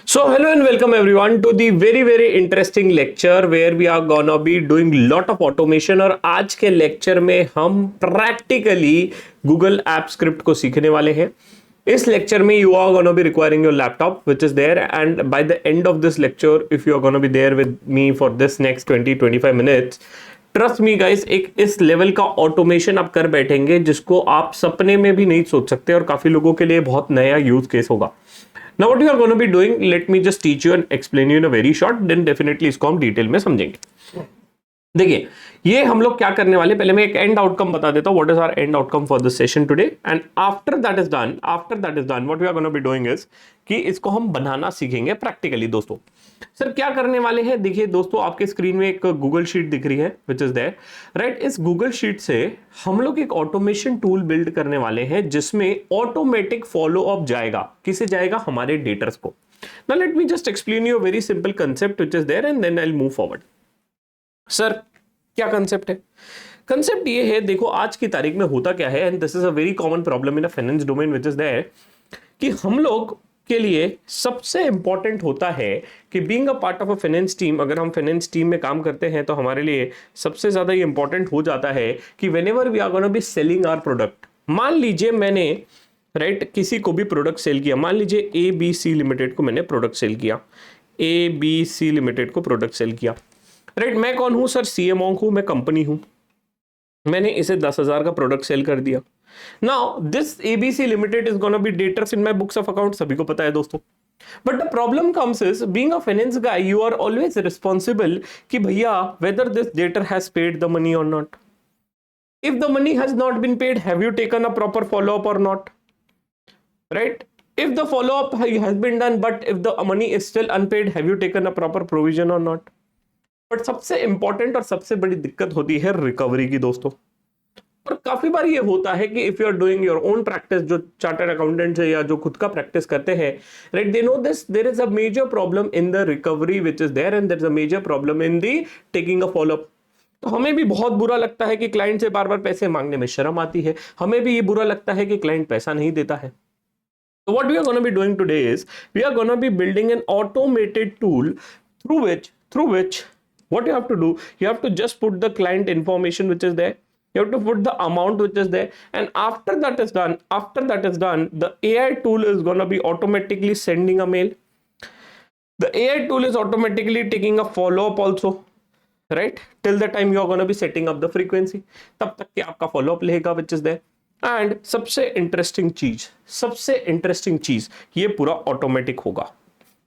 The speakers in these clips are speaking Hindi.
So hello and welcome everyone to the very interesting lecture where we are gonna be doing lot of automation। और आज के लेक्चर में हम प्रैक्टिकली गूगल ऐप स्क्रिप्ट को सीखने वाले हैं। इस लेक्चर में you are gonna be requiring your laptop which is there, and by the end of this lecture if you are gonna be there with me for this next 20-25 minutes, trust me guys, एक इस लेवल का ऑटोमेशन आप कर बैठेंगे जिसको आप सपने में भी नहीं सोच सकते और काफी लोगों के लिए बहुत नया यूज केस होगा। Now what you are going to be doing, let me just teach you and explain you in a very short, then definitely इसको हम डिटेल में समझेंगे। देखिए, ये हम लोग क्या करने वाले, पहले मैं एक एंड आउटकम बता देता हूं, what is our end outcome for this session today, and after that is done what we are gonna be doing is कि इसको हम बनाना सीखेंगे प्रैक्टिकली। दोस्तों सर क्या करने वाले हैं, देखिए दोस्तों आपके स्क्रीन में एक गूगल शीट दिख रही है विच इज देयर, राइट। इस गूगल शीट से हम लोग एक ऑटोमेशन टूल बिल्ड करने वाले हैं जिसमें ऑटोमेटिक फॉलो अप जाएगा। किसे जाएगा? हमारे डेटर्स को। Now let me just explain you a very simple concept which is there and then I will move forward. Sir क्या कंसेप्ट है? कंसेप्ट ये है, देखो आज की तारीख में होता क्या है, and this is a very common problem in a finance domain which is there, कि हम लोग के लिए सबसे इंपॉर्टेंट होता है कि being a part of a finance team, अगर हम फाइनेंस टीम में काम करते हैं तो हमारे लिए सबसे ज्यादा ये इंपॉर्टेंट हो जाता है कि whenever we are gonna be selling our product. मान लीजिए मैंने राइट किसी को भी प्रोडक्ट सेल किया, मान लीजिए ABC लिमिटेड को मैंने प्रोडक्ट सेल किया, ABC लिमिटेड को प्रोडक्ट सेल किया, राइट। मैं कौन हूं सर? CMO हूं, मैं कंपनी हूं, मैंने इसे 10,000 का प्रोडक्ट सेल कर दिया। Now this ABC limited is gonna be debtors in my books of account, सभी को पता है दोस्तों। But the problem comes is being a finance guy, you are always responsible कि भैया whether this debtor has paid the money और not. If the money has not been paid, have you taken a proper follow up और not, right? If the follow up has been done but if the money is still unpaid, have you taken a proper provision or not? But सबसे इंपॉर्टेंट और सबसे बड़ी दिक्कत होती है रिकवरी की दोस्तों। और काफी बार ये होता है कि if you are doing your own practice, जो चार्टर्ड अकाउंटेंट है या जो खुद का प्रैक्टिस करते हैं, right, they know this, there is a major problem in the recovery which is there and there is a major problem in the taking a follow up. तो हमें भी बहुत बुरा लगता है कि क्लाइंट से बार बार पैसे मांगने में शर्म आती है, हमें भी ये बुरा लगता है कि क्लाइंट पैसा नहीं देता है। So what we are going to be doing today is we are going to be building an automated tool through which what you have to do, you have to just put the client information which is there, you have to put the amount which is there, and after that is done, the AI tool is going to be automatically sending a mail. The AI tool is automatically taking a follow up also, right, till the time you are going to be setting up the frequency, तब तक कि आपका follow up लेगा which is there। एंड सबसे इंटरेस्टिंग चीज ये पूरा ऑटोमेटिक होगा।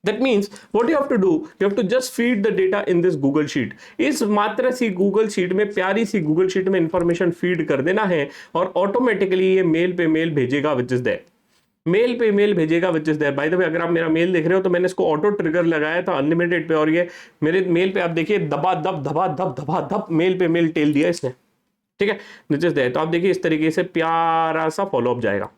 That means what you have to do, you have to just feed the data in this Google sheet. इस मात्र सी गूगल शीट में, प्यारी सी गूगल शीट में इंफॉर्मेशन फीड कर देना है और ऑटोमेटिकली ये मेल पे मेल भेजेगा विच इज देयर, मेल पे मेल भेजेगा which is there. By the way अगर आप मेरा मेल देख रहे हो तो मैंने इसको ऑटो ट्रिगर लगाया था अनलिमिटेड पे, और ये मेरे मेल पे आप देखिए दबा दब मेल पे मेल टेल दिया इसने, ठीक है, नीचे दे। तो आप देखिए इस तरीके से प्यारा सा फॉलोअप जाएगा।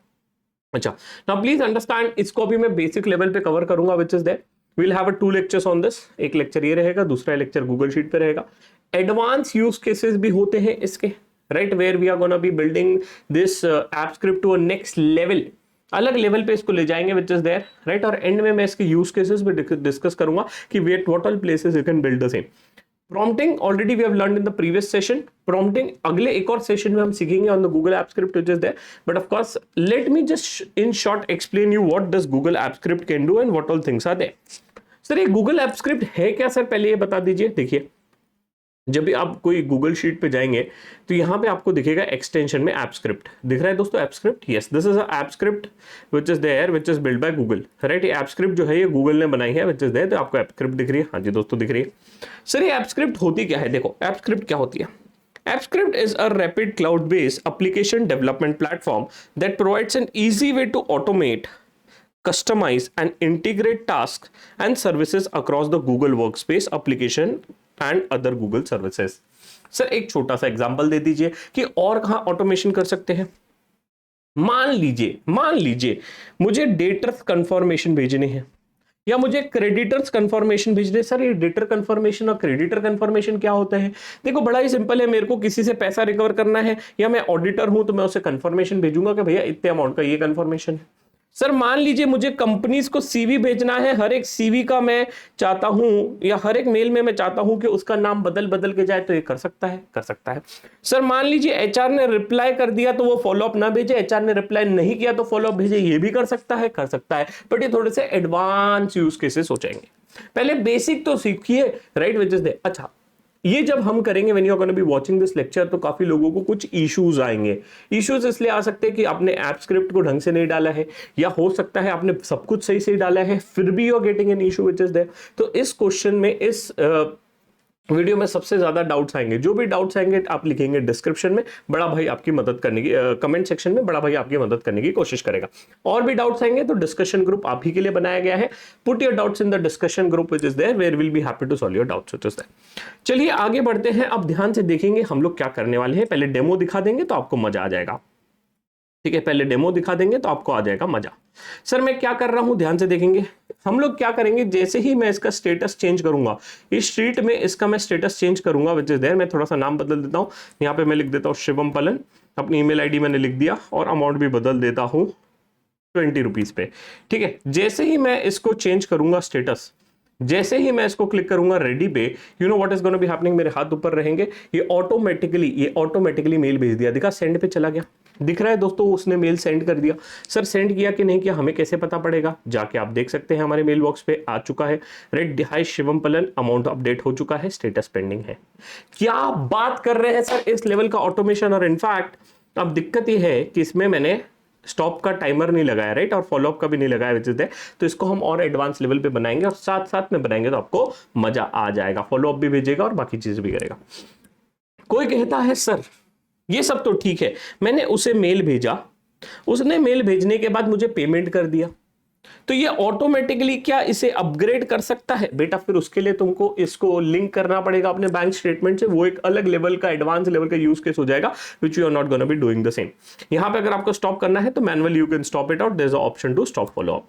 अच्छा, नाउ प्लीज अंडरस्टैंड, इसको भी मैं बेसिक लेवल पे कवर करूंगा which is there. We'll have 2 lectures on this, एक लेक्चर ये रहेगा, दूसरा लेक्चर गूगल शीट पे रहेगा। एडवांस यूज केसेस भी होते हैं इसके, right, where we are gonna be building this app script to a next level, अलग लेवल पे इसको ले जाएंगे विच इज देयर, राइट। और एंड में मैं इसके यूज केसेस भी डिस्कस करूंगा कि what all places you can build the same. Prompting already we have learned in the previous session, prompting अगले एक और सेशन में हम सीखेंगे on the Google app script which is there. But of course let me just in short explain you what this Google app script can do and what all things are there. Sir ये गूगल ऐप स्क्रिप्ट है क्या सर, पहले ये बता दीजिए। देखिए जब भी आप कोई गूगल शीट पे जाएंगे तो यहाँ पे आपको दिखेगा एक्सटेंशन में ऐप स्क्रिप्ट दिख रहा है दोस्तों, app script, yes this is a app script which is there which is build by Google, right. ये ऐप स्क्रिप्ट जो है ये गूगल ने बनाई है व्हिच इज देयर, तो आपको ऐप स्क्रिप्ट दिख रही है, हाँ जी दोस्तों दिख रही है। सर ये ऐप स्क्रिप्ट होती क्या है? देखो ऐप स्क्रिप्ट क्या होती है। App Script is a rapid cloud-based application development platform that provides an easy way to automate, customize and integrate tasks and services across the Google Workspace application and other Google services. Sir एक छोटा सा एग्जांपल दे दीजिए कि और कहां ऑटोमेशन कर सकते हैं। मान लीजिए मुझे डेटर्स कंफर्मेशन भेजने हैं या मुझे क्रेडिटर्स कंफर्मेशन भेजने। सर ये डेटर कंफर्मेशन और क्रेडिटर कंफर्मेशन क्या होता है? देखो बड़ा ही सिंपल है, मेरे को किसी से पैसा रिकवर करना है या मैं ऑडिटर हूं तो मैं उसे कंफर्मेशन भेजूंगा कि भैया इतने अमाउंट का ये कंफर्मेशन है। सर मान लीजिए मुझे कंपनीज को सीवी भेजना है, हर एक सीवी का मैं चाहता हूं या हर एक मेल में मैं चाहता हूं कि उसका नाम बदल बदल के जाए, तो ये कर सकता है? कर सकता है। सर मान लीजिए एचआर ने रिप्लाई कर दिया तो वो फॉलोअप ना भेजे, एचआर ने रिप्लाई नहीं किया तो फॉलोअप भेजे, ये भी कर सकता है? कर सकता है। बट ये थोड़े से एडवांस यूज केसेस हो जाएंगे, पहले बेसिक तो सीखिए, राइट, विच इज दे। अच्छा, ये जब हम करेंगे when you are gonna be watching this lecture, तो काफी लोगों को कुछ इश्यूज आएंगे। इश्यूज इसलिए आ सकते हैं कि आपने ऐप स्क्रिप्ट को ढंग से नहीं डाला है, या हो सकता है आपने सब कुछ सही से डाला है फिर भी you are getting an issue which is there. तो इस क्वेश्चन में, इस वीडियो में सबसे ज्यादा डाउट्स आएंगे। जो भी डाउट्स आएंगे आप लिखेंगे डिस्क्रिप्शन में, बड़ा भाई आपकी मदद करने की, कमेंट सेक्शन में बड़ा भाई आपकी मदद करने की कोशिश करेगा। और भी डाउट्स आएंगे तो डिस्कशन ग्रुप आप ही के लिए बनाया गया है। Put your doubts in the discussion group which is there, where will be happy to solve your doubts which is there. चलिए आगे बढ़ते हैं। अब ध्यान से देखेंगे हम लोग क्या करने वाले हैं। पहले डेमो दिखा देंगे तो आपको मजा आ जाएगा, ठीक है? पहले डेमो दिखा देंगे तो आपको आ जाएगा मजा। सर मैं क्या कर रहा हूं, ध्यान से देखेंगे। हम लोग क्या करेंगे, जैसे ही मैं इसका स्टेटस चेंज करूंगा, इस शीट में इसका मैं स्टेटस चेंज करूंगा विच इज देयर। मैं थोड़ा सा नाम बदल देता हूं, यहां पे मैं लिख देता हूं शिवम पलन, अपनी ईमेल आईडी मैंने लिख दिया और अमाउंट भी बदल देता हूं 20 रुपीज पे, ठीक है? जैसे ही मैं इसको चेंज करूंगा स्टेटस, जैसे ही मैं इसको क्लिक करूंगा रेडी पे, you know what is gonna be happening, मेरे हाथ ऊपर रहेंगे, ये ऑटोमेटिकली मेल भेज दिया। देखा, सेंड पे चला गया, दिख रहा है दोस्तों, उसने मेल सेंड कर दिया। सर सेंड किया कि नहीं किया हमें कैसे पता पड़ेगा? जाके आप देख सकते हैं, हमारे मेल बॉक्स पे आ चुका है, राइट, हाय शिवम पलन, अमाउंट अपडेट हो चुका है, स्टेटस पेंडिंग है। क्या बात कर रहे हैं सर, इस लेवल का ऑटोमेशन। और इनफैक्ट अब दिक्कत ये है कि इसमें मैंने स्टॉप का टाइमर नहीं लगाया, राइट, और फॉलोअप का भी नहीं लगाया विच इज देयर। तो इसको हम और एडवांस लेवल पे बनाएंगे और साथ साथ में बनाएंगे तो आपको मजा आ जाएगा, फॉलोअप भी भेजेगा और बाकी चीज भी करेगा। कोई कहता है सर ये सब तो ठीक है, मैंने उसे मेल भेजा, उसने मेल भेजने के बाद मुझे पेमेंट कर दिया, तो ये ऑटोमेटिकली क्या इसे अपग्रेड कर सकता है? बेटा फिर उसके लिए तुमको इसको लिंक करना पड़ेगा अपने बैंक स्टेटमेंट से, वो एक अलग लेवल का, एडवांस लेवल का यूज केस हो जाएगा which you are not gonna be doing the same. यहां पे अगर आपको स्टॉप करना है तो manually you can stop it out, there is a option to stop follow up,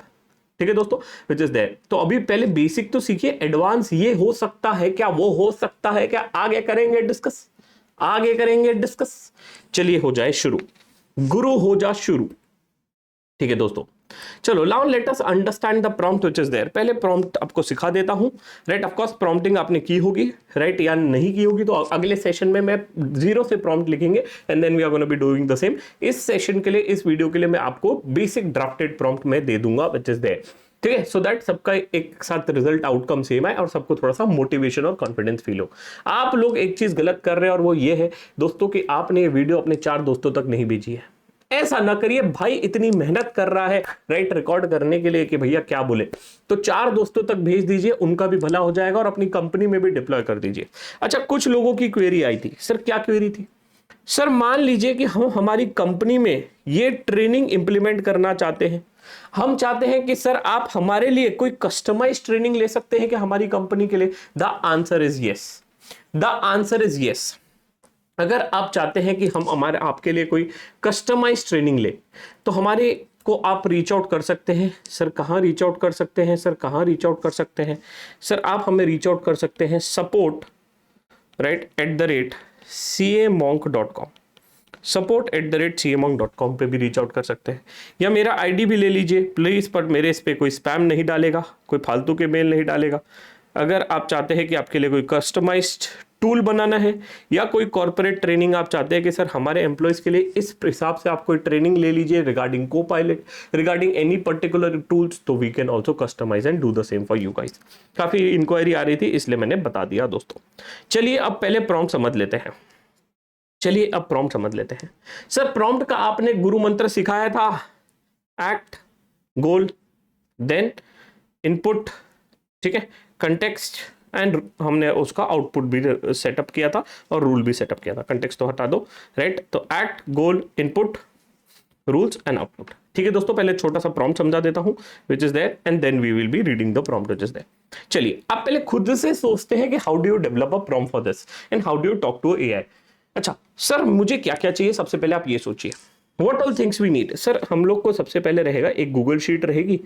ठीक है दोस्तों, विच इज देयर। तो अभी पहले बेसिक तो सीखिए, एडवांस ये हो सकता है क्या, वो हो सकता है क्या, आगे करेंगे डिस्कस, आगे करेंगे डिस्कस। चलिए हो जाए शुरू, गुरु हो जा शुरू, ठीक है दोस्तों। चलो now let us understand the prompt which is there. पहले प्रॉम्प्ट आपको सिखा देता हूं, राइट। ऑफ कोर्स प्रॉम्प्टिंग आपने की होगी, राइट, या नहीं की होगी तो अगले सेशन में मैं जीरो से प्रॉम्प्ट लिखेंगे and then we are gonna be doing the same. इस सेशन के लिए, इस वीडियो के लिए मैं आपको बेसिक ड्राफ्टेड प्रॉम्प्ट में दे दूंगा व्हिच इज देयर, ठीक है, सो दैट सबका एक साथ रिजल्ट आउटकम सेम है और सबको थोड़ा सा मोटिवेशन और कॉन्फिडेंस फील हो। आप लोग एक चीज गलत कर रहे हैं और वो ये है दोस्तों कि आपने ये वीडियो अपने 4 दोस्तों तक नहीं भेजी है। ऐसा ना करिए भाई, इतनी मेहनत कर रहा है, राइट, रिकॉर्ड करने के लिए कि भैया क्या बोले, तो 4 दोस्तों तक भेज दीजिए, उनका भी भला हो जाएगा और अपनी कंपनी में भी डिप्लॉय कर दीजिए। अच्छा, कुछ लोगों की क्वेरी आई थी, सर क्या क्वेरी थी? सर मान लीजिए कि हम हमारी कंपनी में ये ट्रेनिंग इंप्लीमेंट करना चाहते हैं, हम चाहते हैं कि सर आप हमारे लिए कोई कस्टमाइज ट्रेनिंग ले सकते हैं कि हमारी कंपनी के लिए। The answer is yes, the answer is yes. अगर आप चाहते हैं कि हम हमारे आपके लिए कोई कस्टमाइज ट्रेनिंग ले तो हमारे को आप रीच आउट कर सकते हैं। सर कहाँ रीच आउट कर सकते हैं? सर कहाँ रीच आउट कर सकते हैं? सर आप हमें रीच आउट कर सकते हैं support, राइट, @camonk.com, support@camonk.com पे भी रीच आउट कर सकते हैं, या मेरा आईडी भी ले लीजिए प्लीज, पर मेरे इस पे कोई स्पैम नहीं डालेगा, कोई फालतू के मेल नहीं डालेगा। अगर आप चाहते हैं कि आपके लिए कोई कस्टमाइज्ड टूल बनाना है या कोई कॉर्पोरेट ट्रेनिंग आप चाहते हैं कि सर हमारे एम्प्लॉयज के लिए इस हिसाब से आप कोई ट्रेनिंग ले लीजिए regarding Copilot, regarding any particular tools, तो we can also customize and do the same for you guys. काफी इंक्वायरी आ रही थी इसलिए मैंने बता दिया दोस्तों। चलिए अब पहले प्रॉम्प्ट समझ लेते हैं, चलिए अब प्रॉम्प्ट समझ लेते हैं। सर प्रॉम्प्ट का आपने गुरु मंत्र सिखाया था, एक्ट, गोल, देन इनपुट, ठीक है, कंटेक्स्ट एंड हमने उसका आउटपुट भी सेटअप किया था और रूल भी सेटअप किया था। कंटेक्स्ट तो हटा दो, राइट, तो act, goal, input, rules and output, ठीक है दोस्तों। पहले छोटा सा प्रॉम्प्ट समझा देता हूं which is there and then we will be reading the prompt which is there. चलिए आप पहले खुद से सोचते हैं कि how do you develop a prompt for this and how do you talk to AI. अच्छा सर मुझे क्या क्या चाहिए, सबसे पहले आप ये सोचिए, what all things we need. Sir हम लोग को सबसे पहले रहेगा एक गूगल शीट रहेगी,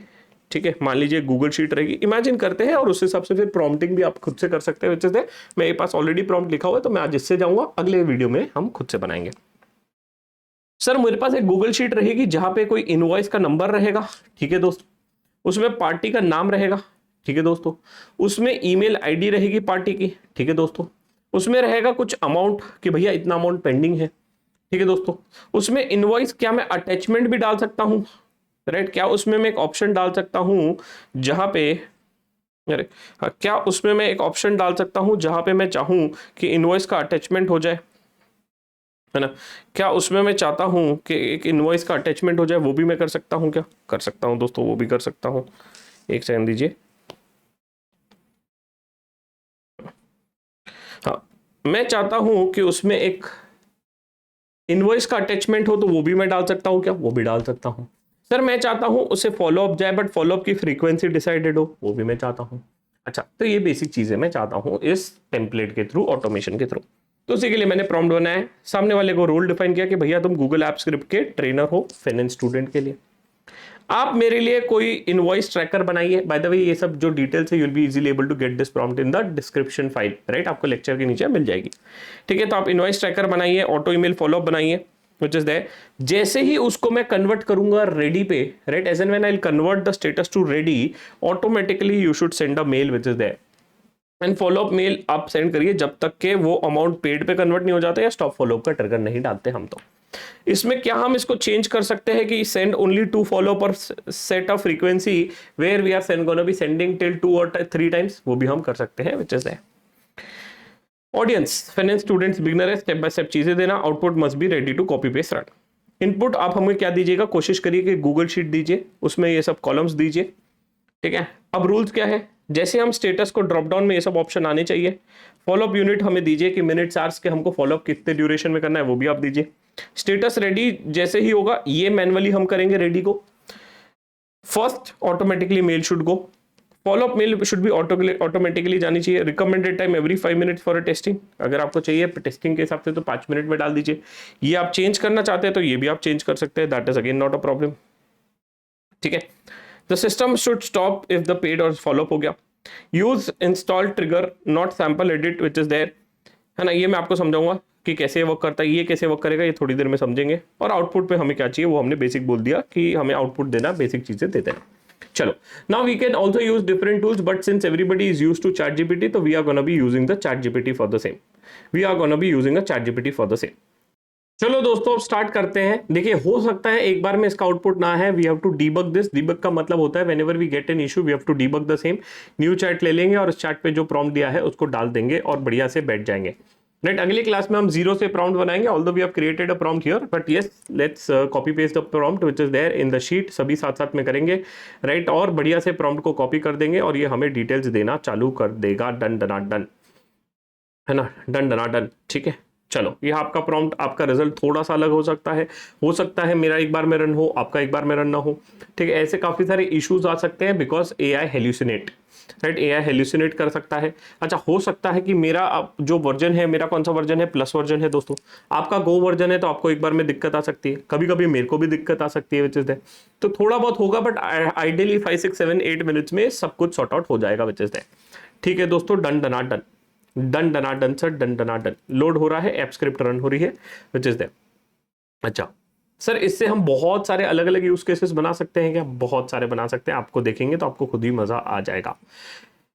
ठीक है, मान लीजिए गूगल शीट रहेगी, इमेजिन करते हैं, और उस हिसाब से फिर प्रॉम्प्टिंग भी आप खुद से कर सकते हैं। विच इज मेरे पास ऑलरेडी प्रॉम्प्ट लिखा हुआ है तो मैं आज इससे जाऊंगा, अगले वीडियो में हम खुद से बनाएंगे। सर मेरे पास एक गूगल शीट रहेगी जहां पे कोई इनवॉइस का नंबर रहेगा, ठीक है दोस्तों, उसमें पार्टी का नाम रहेगा, ठीक है दोस्तों, उसमें ईमेल आईडी रहेगी पार्टी की, ठीक है दोस्तों, उसमें रहेगा कुछ अमाउंट कि भैया इतना अमाउंट पेंडिंग है, ठीक है दोस्तों, उसमें इनवॉइस क्या मैं अटैचमेंट भी डाल सकता हूं, राइट, क्या उसमें मैं एक ऑप्शन डाल सकता हूं जहां पे, अरे हाँ, क्या उसमें मैं एक ऑप्शन डाल सकता हूं जहां पे मैं चाहूं कि इनवॉइस का अटैचमेंट हो जाए, है ना, क्या उसमें मैं चाहता हूं कि एक इनवॉइस का अटैचमेंट हो जाए, वो भी मैं कर सकता हूं, क्या कर सकता हूं दोस्तों, वो भी कर सकता हूं, एक सेकंड दीजिए। हाँ, मैं चाहता हूं कि उसमें एक इनवॉइस का अटैचमेंट हो तो वो भी मैं डाल सकता हूं, क्या वो भी डाल सकता हूं। सर मैं चाहता हूं उसे फॉलो अप जाए बट फॉलो अप की फ्रीक्वेंसी डिसाइडेड हो, वो भी मैं चाहता हूं। अच्छा, तो ये बेसिक चीजें मैं चाहता हूं इस टेम्पलेट के थ्रू, ऑटोमेशन के थ्रू। तो उसी के लिए मैंने प्रॉम्प्ट बनाया है, सामने वाले को रोल डिफाइन किया कि भैया तुम गूगल ऐप स्क्रिप्ट के ट्रेनर हो फाइनेंस स्टूडेंट के लिए। आप मेरे लिए कोई इनवॉइस ट्रैकर बनाइए। बाय द वे ये सब जो डिटेल्स है you will be easily able to get this prompt in the description file, right, आपको लेक्चर के नीचे मिल जाएगी। ठीक है, तो आप इनवॉइस ट्रैकर बनाइए, ऑटो ईमेल फॉलोअप बनाइए which is there। जैसे ही उसको मैं कन्वर्ट करूंगा रेडी पे, right, as and when I convert the status to ready, automatically you should send a mail which is there, and follow up mail आप सेंड करिए जब तक के वो अमाउंट पेड पे कन्वर्ट नहीं हो जाता या स्टॉप फॉलोअप का ट्रिगर नहीं डालते हम। तो इसमें क्या हम इसको चेंज कर सकते हैं कि सेंड ओनली टू फॉलो पर set of frequency where we are send gonna be sending till 2 और 3 टाइम्स, वो भी हम कर सकते हैं, which is that. Audience finance students beginner है, स्टेप बाय स्टेप चीजें देना, output must be ready to copy paste run. Input आप हमें क्या दीजिएगा, कोशिश करिए कि गूगल शीट दीजिए, उसमें ये सब कॉलम्स दीजिए, ठीक है। अब रूल्स क्या है, जैसे हम स्टेटस को ड्रॉप डाउन में ये सब ऑप्शन आने चाहिए। फॉलोअप यूनिट हमें दीजिए कि मिनट्स आवर्स के हमको फॉलोअप कितने ड्यूरेशन में करना है, वो भी आप दीजिए। स्टेटस रेडी जैसे ही होगा ये मैनुअली हम करेंगे रेडी को। First automatically mail should go, follow up mail should भी ऑटोमेटिकली जानी चाहिए। Recommended time every 5 minutes for a testing, अगर आपको चाहिए टेस्टिंग के हिसाब से तो 5 मिनट में डाल दीजिए। ये आप चेंज करना चाहते हैं तो ये भी आप चेंज कर सकते हैं, that is again not a problem, ठीक है। The system should stop if the paid और फॉलोअप हो गया। Use install trigger not sample edit which is there, है ना, ये मैं आपको समझाऊंगा कि कैसे वर्क करता है, ये कैसे वर्क करेगा ये थोड़ी देर में समझेंगे। और आउटपुट पे हमें क्या चाहिए वो हमने बेसिक बोल दिया कि हमें आउटपुट देना, बेसिक चीजें देते हैं। चलो, now we can also use different tools but since everybody is use to ChatGPT तो we are gonna be using the ChatGPT for the same, we are gonna be using a ChatGPT for the same. चलो दोस्तों अब स्टार्ट करते हैं। देखिए हो सकता है एक बार में इसका आउटपुट ना है, we have to debug this. Debug का मतलब होता है whenever we get an issue we have to debug the same. New chat ले लेंगे और इस चैट पे जो प्रॉम्प्ट दिया है उसको डाल देंगे और बढ़िया से बैठ जाएंगे, राइट। अगली क्लास में हम जीरो से प्रॉम्प्ट बनाएंगे, although we have created a prompt here but yes let's copy paste the prompt which is there in the sheet, सभी साथ साथ में करेंगे, राइट। और बढ़िया से प्रॉम्प्ट को कॉपी कर देंगे और ये हमें डिटेल्स देना चालू कर देगा। डन डना डन, है ना, डन डना डन, ठीक है। चलो ये आपका प्रॉम्प्ट, आपका रिजल्ट थोड़ा सा अलग हो सकता है मेरा एक बार में रन हो, आपका एक बार में रन ना हो, ठीक है। ऐसे काफी सारे इश्यूज आ सकते हैं because AI hallucinate, right, AI hallucinate कर सकता है। अच्छा, हो सकता है कि मेरा अब जो वर्जन है, मेरा कौन सा वर्जन है, प्लस वर्जन है दोस्तों, आपका गो वर्जन है, तो आपको एक बार में दिक्कत आ सकती है, कभी कभी मेरे को भी दिक्कत आ सकती है, विच इज दैट। तो थोड़ा बहुत होगा बट आइडियली 5 6 7 8 मिनट्स में सब कुछ सॉर्ट आउट हो जाएगा, विच इज दैट। ठीक है दोस्तों, डन डना डन, डन डना डन सर, डन डना डन। लोड हो रहा है, ऐप स्क्रिप्ट रन हो रही है, विच इज दैट। अच्छा सर, इससे हम बहुत सारे अलग अलग यूज केसेस बना सकते हैं क्या, बहुत सारे बना सकते हैं, आपको देखेंगे तो आपको खुद ही मजा आ जाएगा,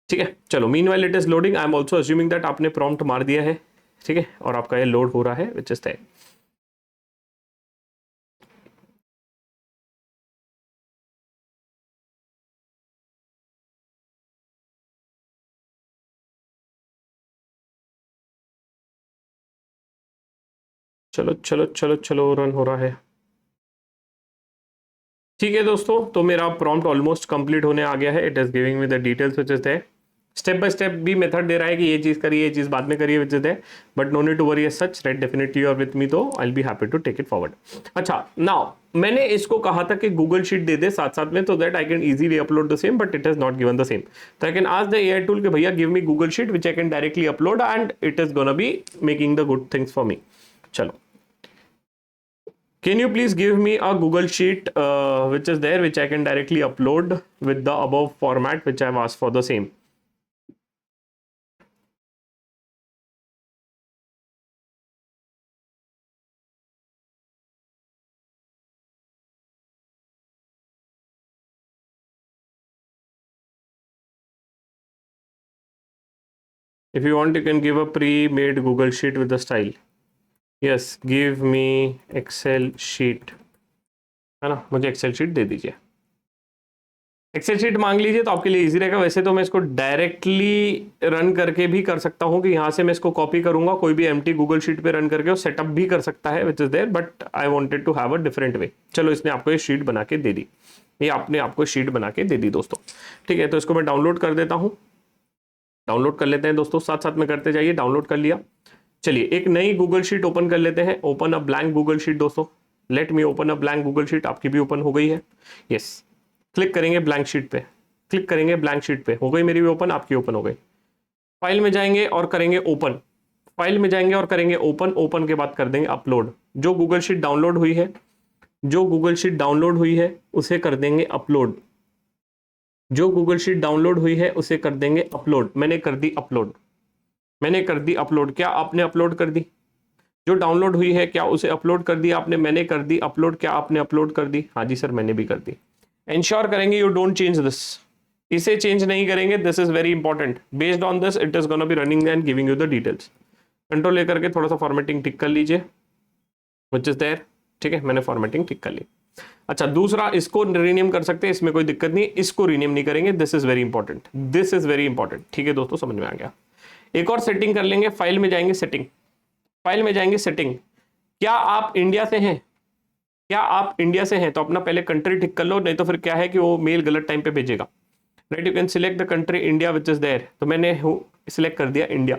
ठीक है। चलो meanwhile it is loading, I am also assuming that आपने प्रॉम्प्ट मार दिया है, ठीक है, और आपका ये लोड हो रहा है, विच इज दैट। चलो चलो चलो चलो, रन हो रहा है, ठीक है दोस्तों। तो मेरा प्रॉम्प्ट ऑलमोस्ट कंप्लीट होने आ गया है, it is giving me the details which is है। स्टेप बाय स्टेप भी मेथड दे रहा है कि ये चीज करिए, ये चीज बाद में करिए, विच इज है, but no need to worry as such, right. Definitely you are with me, तो I will be happy to take it forward. अच्छा नाउ मैंने इसको कहा था कि गूगल शीट दे दे साथ साथ में, तो that I can easily upload the same, but it is not given the same. तो I can ask the AI tool कि भैया give me Google sheet which I can directly upload and it is gonna be making the good things for me. चलो, can you please give me a Google Sheet which is there, which I can directly upload with the above format which I've asked for the same? If you want you can give a pre made Google sheet with the style. Yes, give me Excel sheet, है ना, मुझे एक्सेल शीट दे दीजिए। एक्सेल शीट मांग लीजिए तो आपके लिए इजी रहेगा। वैसे तो मैं इसको डायरेक्टली रन करके भी कर सकता हूं कि यहां से मैं इसको कॉपी करूंगा, कोई भी एम्प्टी गूगल शीट पे रन करके और सेटअप भी कर सकता है which is there, but I wanted to have a different way. चलो, इसने आपको ये शीट बना के दे दी, ये आपने आपको शीट बना के दे दी दोस्तों। ठीक है, तो इसको मैं डाउनलोड कर देता हूं। डाउनलोड कर लेते हैं दोस्तों, साथ साथ में करते जाइए। डाउनलोड कर लिया। चलिए एक नई गूगल शीट ओपन कर लेते हैं। Open a blank Google sheet दोस्तों। Let me open a blank Google sheet. आपकी भी ओपन हो गई है। यस, क्लिक करेंगे ब्लैंक शीट पे, क्लिक करेंगे ब्लैंक शीट पे। हो गई मेरी भी ओपन, आपकी ओपन हो गई। फाइल में जाएंगे और करेंगे ओपन। फाइल में जाएंगे और करेंगे ओपन। ओपन के बाद कर देंगे अपलोड। जो गूगल शीट डाउनलोड हुई है, जो गूगल शीट डाउनलोड हुई है उसे कर देंगे अपलोड। जो गूगल शीट डाउनलोड हुई है उसे कर देंगे अपलोड। मैंने कर दी अपलोड, मैंने कर दी अपलोड। क्या आपने अपलोड कर दी? जो डाउनलोड हुई है क्या उसे अपलोड कर दिया आपने? मैंने कर दी अपलोड। क्या आपने अपलोड कर दी? हाँ जी सर, मैंने भी कर दी। इंश्योर करेंगे यू डोंट चेंज दिस, इसे चेंज नहीं करेंगे। This is very important. Based on this it is gonna B running and giving you the details. Control लेकर के थोड़ा सा फॉर्मेटिंग टिक कर लीजिए, व्हिच इज देयर। ठीक है, मैंने फॉर्मेटिंग टिक कर ली। अच्छा, दूसरा, इसको रीनेम कर सकते हैं, इसमें कोई दिक्कत नहीं है। इसको रीनेम नहीं करेंगे, this is very important, this is very important. ठीक है दोस्तों, समझ में आ गया। एक और सेटिंग कर लेंगे। फाइल में जाएंगे, सेटिंग, फाइल में जाएंगे, सेटिंग। क्या आप इंडिया से हैं? क्या आप इंडिया से हैं तो अपना पहले कंट्री ठीक कर लो, नहीं तो फिर क्या है कि वो मेल गलत टाइम पे भेजेगा। Right, you can select the country India which is there. तो मैंने सिलेक्ट कर दिया India.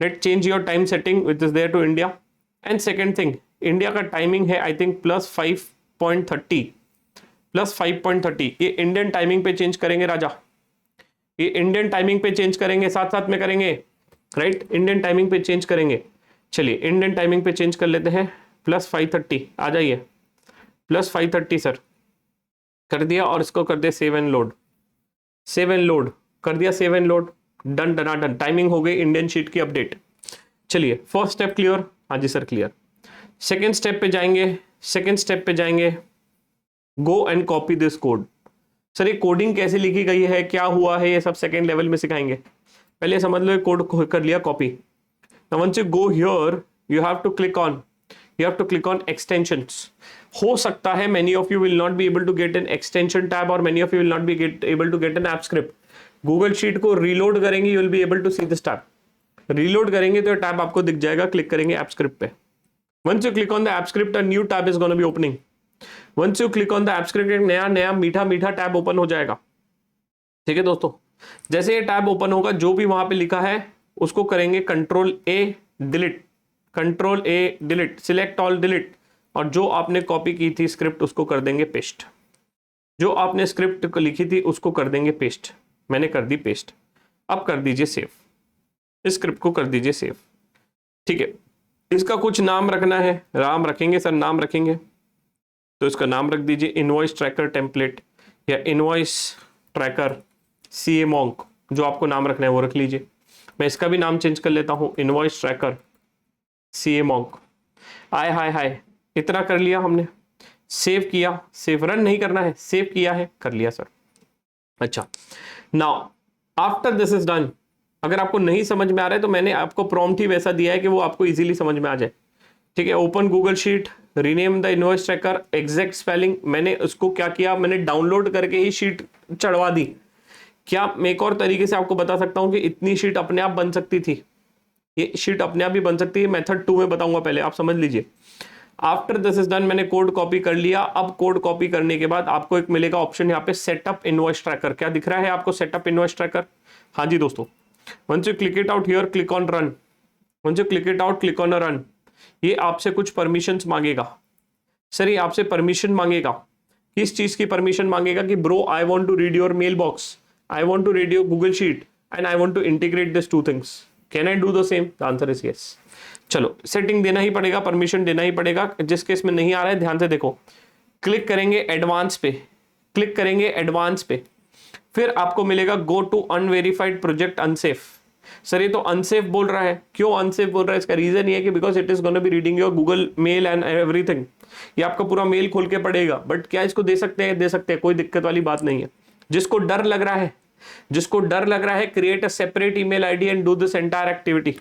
Right, change your time setting which is there to India. And second thing, India का टाइमिंग है आई थिंक +5.30, +5.30। ये इंडियन टाइमिंग पे चेंज करेंगे राजा, ये इंडियन टाइमिंग पे चेंज करेंगे, साथ साथ में करेंगे। राइट, इंडियन टाइमिंग पे चेंज करेंगे। चलिए इंडियन टाइमिंग पे चेंज कर लेते हैं। +5:30 आ जाइए, +5:30 सर, कर दिया। और इसको कर दिया save and load, save and load कर दिया, सेव एंड लोड। डन, डना डन। टाइमिंग हो गई इंडियन शीट की अपडेट। चलिए फर्स्ट स्टेप क्लियर? हाँ जी सर क्लियर। सेकेंड स्टेप पे जाएंगे, सेकेंड स्टेप पे जाएंगे। Go and copy this code. Sir ये कोडिंग कैसे लिखी गई है, क्या हुआ है, ये सब सेकेंड लेवल में सिखाएंगे। पहले समझ लो, कोड कर लिया copy. Now once you go here you have to click on, you have to click on extensions. हो सकता है many of you will not be able to get an extension tab or many of you will not be able to get an app script. Google Sheet को reload करेंगे, you will be able to see this tab. Reload करेंगे तो टैब आपको दिख जाएगा। क्लिक करेंगे app script पे। Once you click on the app script, a new tab is going to be opening. Once you click on the app script, एक नया नया मीठा मीठा टैब ओपन हो जाएगा। ठीक है दोस्तों, जैसे ये टैब ओपन होगा जो भी वहां पे लिखा है उसको करेंगे Ctrl+A delete, Ctrl+A delete, select all delete. और जो आपने कॉपी की थी स्क्रिप्ट उसको कर देंगे पेस्ट, जो आपने स्क्रिप्ट लिखी थी उसको कर देंगे पेस्ट। मैंने कर दी पेस्ट। अब कर दीजिए सेव, इस स्क्रिप्ट को कर दीजिए सेव। ठीक है, इसका कुछ नाम रखना है। नाम रखेंगे सर, नाम रखेंगे तो इसका नाम रख दीजिए इनवॉइस ट्रैकर टेम्पलेट या इनवॉइस ट्रैकर CA Monk। जो आपको नाम रखना है वो रख लीजिए। मैं इसका भी नाम चेंज कर लेता हूं, इनवॉइस ट्रैकर CA Monk। आय हाय हाय, इतना कर लिया हमने। सेव किया, सेव रन नहीं करना है, सेव किया है, कर लिया सर। अच्छा, now after this is done, अगर आपको नहीं समझ में आ रहा है तो मैंने आपको प्रॉम्प्ट ही वैसा दिया है कि वो आपको इजीली समझ में आ जाए। ठीक है, open Google sheet, rename the invoice tracker, exact spelling. मैंने उसको क्या किया, मैंने डाउनलोड करके ही शीट चढ़वा दी। क्या मैं एक और तरीके से आपको बता सकता हूं कि इतनी शीट अपने आप बन सकती थी, ये शीट अपने आप भी बन सकती है। मेथड 2 में बताऊंगा, पहले आप समझ लीजिए। आफ्टर दिस इज डन, मैंने कोड कॉपी कर लिया। अब कोड कॉपी करने के बाद आपको एक मिलेगा ऑप्शन यहाँ पे, सेटअप इनवॉइस ट्रैकर। क्या दिख रहा है आपको, सेटअप इनवॉइस ट्रैकर? हाँ जी दोस्तों, once you click it out here, click on run. Once you click it out, click on run. ये आपसे कुछ परमिशंस मांगेगा सर, ये आपसे परमिशन मांगेगा। किस चीज की परमिशन मांगेगा कि bro I want to read your mail box, I want to read your Google sheet and I want to integrate this two things. Can I do the same? The answer is yes. चलो, सेटिंग देना ही पड़ेगा, परमिशन देना ही पड़ेगा। जिस केस में नहीं आ रहा है ध्यान से देखो, क्लिक करेंगे एडवांस पे, क्लिक करेंगे एडवांस पे, फिर आपको मिलेगा go to unverified project unsafe. Sir ये तो अनसेफ बोल रहा है, क्यों अनसेफ बोल रहा है? इसका रीजन ये है कि because it is gonna be reading your Google male and everything. ये आपका पूरा मेल खोल के पड़ेगा। बट क्या इसको दे सकते हैं? दे सकते हैं, कोई दिक्कत वाली बात नहीं है। जिसको डर लग रहा है जिसको डर लग रहा है, create a separate email ID and do this entire activity.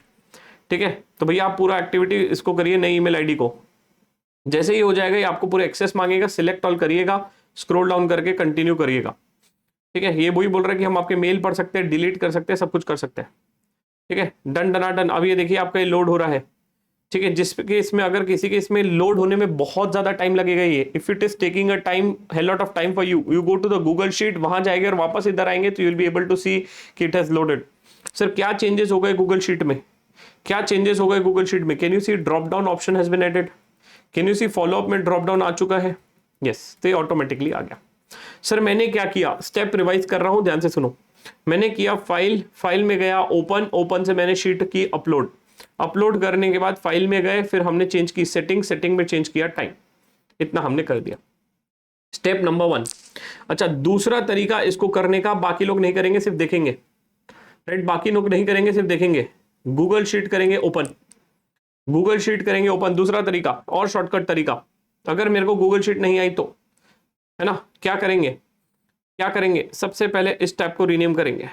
ठीक है, तो भैया आप पूरा एक्टिविटी इसको करिए, नई ईमेल आईडी को। जैसे ही हो जाएगा ये आपको पूरा एक्सेस मांगेगा, सिलेक्ट ऑल करिएगा, स्क्रॉल डाउन करके कंटिन्यू करिएगा। ठीक है, ये वही बोल रहा है कि हम आपके मेल पढ़ सकते हैं, डिलीट कर सकते हैं, सब कुछ कर सकते हैं। ठीक है, डन डना डन। अब ये देखिए आपका ये लोड हो रहा है। ठीक है, जिसके इसमें अगर किसी के इसमें लोड होने में बहुत ज्यादा टाइम लगेगा, ये if it is taking a time lot of time for you, you go to the Google sheet, वहां जाएंगे और वापस इधर आएंगे तो you will be able to see कि इट हैज लोडेड। सर क्या चेंजेस हो गए गूगल शीट में, क्या चेंजेस हो गए गूगल शीट में? Can you see drop down option has been added? Can you see follow up में ड्रॉप डाउन आ चुका है? यस, तो ऑटोमेटिकली आ गया। सर मैंने क्या किया, स्टेप रिवाइज कर रहा हूं, ध्यान से सुनो। मैंने किया फाइल में गया, ओपन से मैंने शीट की अपलोड करने के बाद फाइल में गए, फिर हमने चेंज की सेटिंग में चेंज किया टाइम, इतना हमने कर दिया। Step number 1। अच्छा, दूसरा तरीका इसको करने का, बाकी लोग नहीं करेंगे, सिर्फ देखेंगे। राइट, बाकी लोग नहीं करेंगे, सिर्फ देखेंगे। गूगल शीट करेंगे ओपन, गूगल शीट करेंगे ओपन, दूसरा तरीका और शॉर्टकट तरीका। अगर मेरे को गूगल शीट नहीं आई तो, है ना, क्या करेंगे? सबसे पहले इस टैब को रीनेम करेंगे,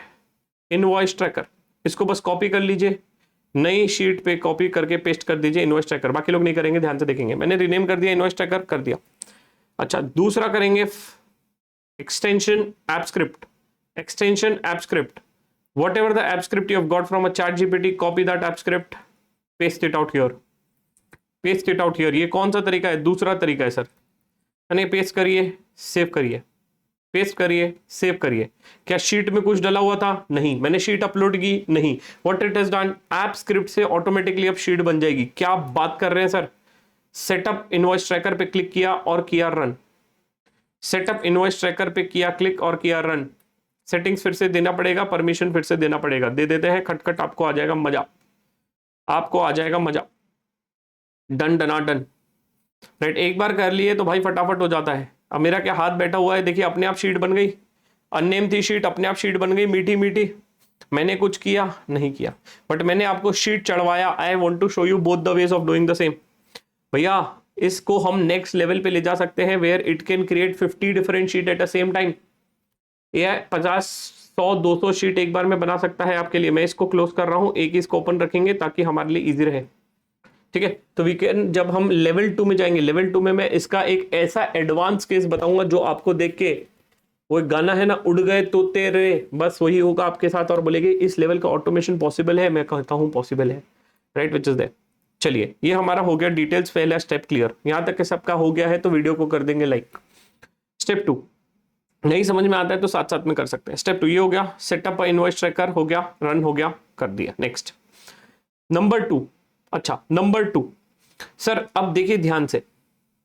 इनवॉइस ट्रैकर। इसको बस कॉपी कर लीजिए, नई शीट पे कॉपी करके पेस्ट कर दीजिए इनवॉइस ट्रैकर। बाकी लोग नहीं करेंगे, ध्यान से देखेंगे। मैंने रीनेम कर दिया, इनवॉइस ट्रैकर कर दिया। अच्छा, दूसरा करेंगे extension app script. Whatever the app script you have got from a chat GPT, copy that app script, paste it out here। ये कौन सा तरीका है? दूसरा तरीका है सर। यानी पेस्ट करिए, सेव करिए, पेस्ट करिए, सेव करिए। क्या शीट में कुछ डला हुआ था? नहीं। मैंने शीट अपलोड की? नहीं। What it has done, app script से ऑटोमेटिकली अब शीट बन जाएगी। क्या बात कर रहे हैं सर? सेटअप इनवॉइस ट्रैकर पे क्लिक किया और किया रन, सेटअप इनवॉइस ट्रैकर पे किया क्लिक और किया रन। सेटिंग्स फिर से देना पड़ेगा, परमिशन फिर से देना पड़ेगा, दे देते हैं, खटखट, आपको आ जाएगा मजा, आपको आ जाएगा मजा। डन डना डन। राइट, एक बार कर लिए तो भाई फटाफट हो जाता है। अब मेरा क्या हाथ बैठा हुआ है, देखिए अपने आप शीट बन गई, अननेम थी शीट, अपने आप शीट बन गई, मीठी मीठी। मैंने कुछ किया नहीं किया, बट मैंने आपको शीट चढ़वाया। I want to show you both the ways of doing the same. भैया इसको हम नेक्स्ट लेवल पे ले जा सकते हैं, where it can create 50 different sheet at the same time. ये 50, 100, 200 शीट एक बार में बना सकता है आपके लिए। मैं इसको क्लोज कर रहा हूं, एक ही इसको ओपन रखेंगे ताकि हमारे लिए इजी रहे। ठीक है, तो वीकेंड जब हम लेवल 2 में जाएंगे, लेवल 2 में मैं इसका एक ऐसा एडवांस केस बताऊंगा जो आपको देख के, वो एक गाना है ना, उड़ गए तो तेरे, बस वही होगा आपके साथ और बोलेगे इस लेवल का ऑटोमेशन पॉसिबल है। मैं कहता हूं पॉसिबल है। Right, which is there. चलिए, ये हमारा हो गया डिटेल्स, पहला स्टेप क्लियर। यहां तक के सबका हो गया है तो वीडियो को कर देंगे लाइक। स्टेप 2 नहीं समझ में आता है तो साथ साथ में कर सकते हैं। स्टेप 2 ये हो गया, सेटअप इनवॉइस ट्रैकर हो गया, रन हो गया, कर दिया। Next number 2। अच्छा, नंबर 2 सर, अब देखिए ध्यान से,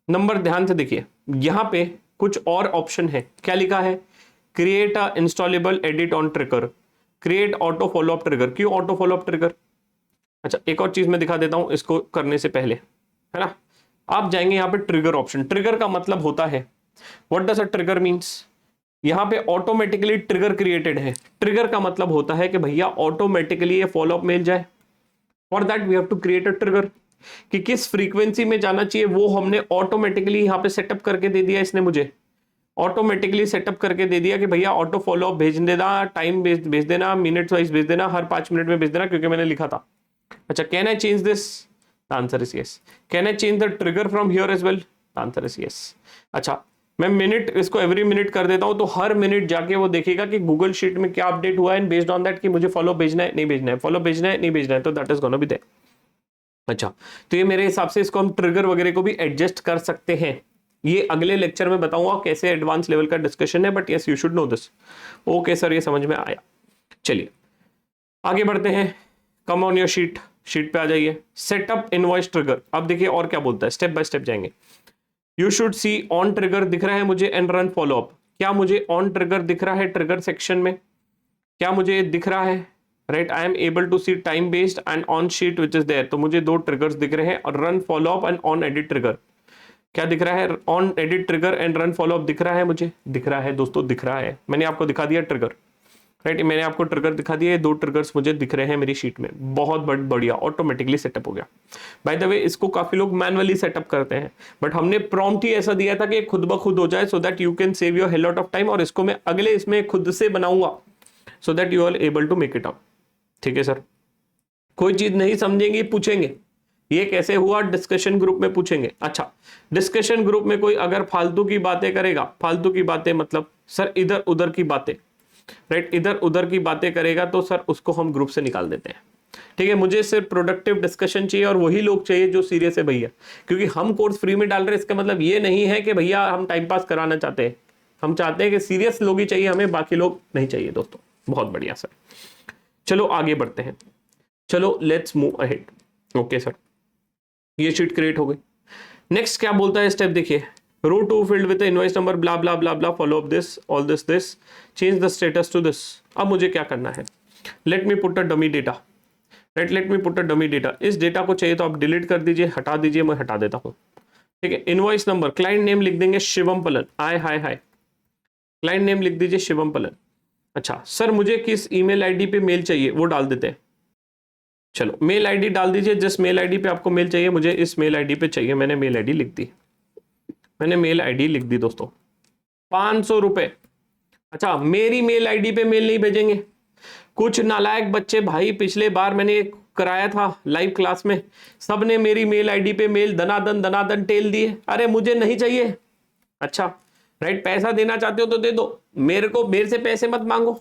ध्यान से देखिए, यहां पे कुछ और ऑप्शन है। क्या लिखा है? Create a installable edit on trigger, create auto follow up trigger. क्यों ऑटो फॉलो अप ट्रिगर? अच्छा, एक और चीज मैं दिखा देता हूं इसको करने से पहले, है ना। आप जाएंगे यहां पे ट्रिगर ऑप्शन। ट्रिगर का मतलब होता है, what does a trigger means? यहां पे ऑटोमेटिकली ट्रिगर क्रिएटेड है। ट्रिगर का मतलब होता है कि भैया ऑटोमेटिकली ये फॉलो अप मिल जाए। For that we have to create a trigger, कि किस फ्रीक्वेंसी में जाना चाहिए वो हमने ऑटोमेटिकली यहां पे सेटअप करके दे दिया। इसने मुझे ऑटोमेटिकली सेटअप करके दे दिया कि भैया ऑटो फॉलो अप भेज देना, टाइम भेज देना, मिनट वाइज भेज देना, हर 5 मिनट में भेज देना, क्योंकि मैंने लिखा था। अच्छा, can I change this? The answer is yes. Can I change the trigger from here as well? The answer is yes. अच्छा, मैं मिनट इसको एवरी मिनट कर देता हूं, तो हर मिनट जाके वो देखेगा कि गूगल शीट में क्या अपडेट हुआ है, एंड बेस्ड ऑन दैट कि मुझे फॉलो भेजना है नहीं भेजना है, फॉलो भेजना है नहीं भेजना है, तो that is gonna be there. अच्छा, तो ये मेरे हिसाब से इसको हम ट्रिगर वगैरह को भी एडजस्ट कर सकते हैं। ये अगले लेक्चर में बताऊंगा कैसे, एडवांस लेवल का डिस्कशन है, but yes you should know this. Okay sir, ये समझ में आया। चलिए आगे बढ़ते हैं। कम ऑन योर शीट पे आ जाइए। Setup invoice trigger. अब देखिए और क्या बोलता है, स्टेप बाय स्टेप जाएंगे। You should see on trigger दिख रहा है मुझे, एंड रन फॉलो अप। क्या मुझे ऑन ट्रिगर दिख रहा है? ट्रिगर सेक्शन में क्या मुझे दिख रहा है? Right, I am able to see time based and on sheet which is there. तो मुझे 2 ट्रिगर्स दिख रहे हैं, और run follow up and on edit trigger. क्या दिख रहा है? On edit trigger and run follow up दिख रहा है मुझे, दिख रहा है दोस्तों, दिख रहा है। मैंने आपको दिखा दिया ट्रिगर। राइट, मैंने आपको ट्रिगर दिखा दिया, 2 ट्रिगर्स मुझे दिख रहे हैं मेरी शीट में। बहुत बढ़िया, ऑटोमेटिकली सेटअप हो गया। बाय द वे, इसको काफी लोग मैनुअली सेटअप करते हैं, बट हमने प्रॉम्प्ट ही ऐसा दिया था कि खुद ब खुद हो जाए, so that you can save your hell lot of time. और इसको मैं अगले इसमें खुद से बनाऊंगा, so that you are able to make it up. ठीक है सर, कोई चीज नहीं समझेंगे पूछेंगे, ये कैसे हुआ डिस्कशन ग्रुप में पूछेंगे। अच्छा, डिस्कशन ग्रुप में कोई अगर फालतू की बातें करेगा, फालतू की बातें मतलब सर इधर उधर की बातें, राइट, इधर उधर की बातें करेगा तो सर उसको हम ग्रुप से निकाल देते हैं। ठीक है, मुझे सिर्फ प्रोडक्टिव डिस्कशन चाहिए और वही लोग चाहिए जो सीरियस है भैया, क्योंकि हम कोर्स फ्री में डाल रहे हैं इसका मतलब ये नहीं है कि भैया हम टाइम पास कराना चाहते हैं, हम चाहते हैं कि सीरियस लोग ही चाहिए हमें, बाकी लोग नहीं चाहिए दोस्तों। बहुत बढ़िया सर, चलो आगे बढ़ते हैं, चलो let's move ahead. Okay sir, ये शीट क्रिएट हो गई। नेक्स्ट क्या बोलता है स्टेप देखिए, row 2 field with invoice number blah blah blah blah, follow up this all this change the status to this. अब मुझे क्या करना है, let me put a dummy data, right, let me put a dummy data. इस डेटा को चाहिए तो आप डिलीट कर दीजिए, हटा दीजिए, मैं हटा देता हूं। ठीक है, इनवॉइस नंबर, क्लाइंट नेम लिख देंगे शिवम पलन, हाय हाय हाय, क्लाइंट नेम लिख दीजिए शिवम पलन। अच्छा सर, मुझे किस ईमेल आईडी पे मेल चाहिए वो डाल देते हैं। चलो मेल आईडी डाल दीजिए, जिस मेल आईडी पे आपको मेल चाहिए, मुझे इस मेल आईडी पे चाहिए, मैंने मेल आईडी लिख दी, मैंने मेल आईडी लिख दी दोस्तों। 500 रुपए। अच्छा, मेरी मेल आईडी पे मेल नहीं भेजेंगे, कुछ नालायक बच्चे भाई, पिछले बार मैंने कराया था लाइव क्लास में, सबने मेरी मेल आईडी पे मेल दनादन टेल दिए, अरे मुझे नहीं चाहिए। अच्छा राइट, पैसा देना चाहते हो तो दे दो, मेरे से पैसे मत मांगो।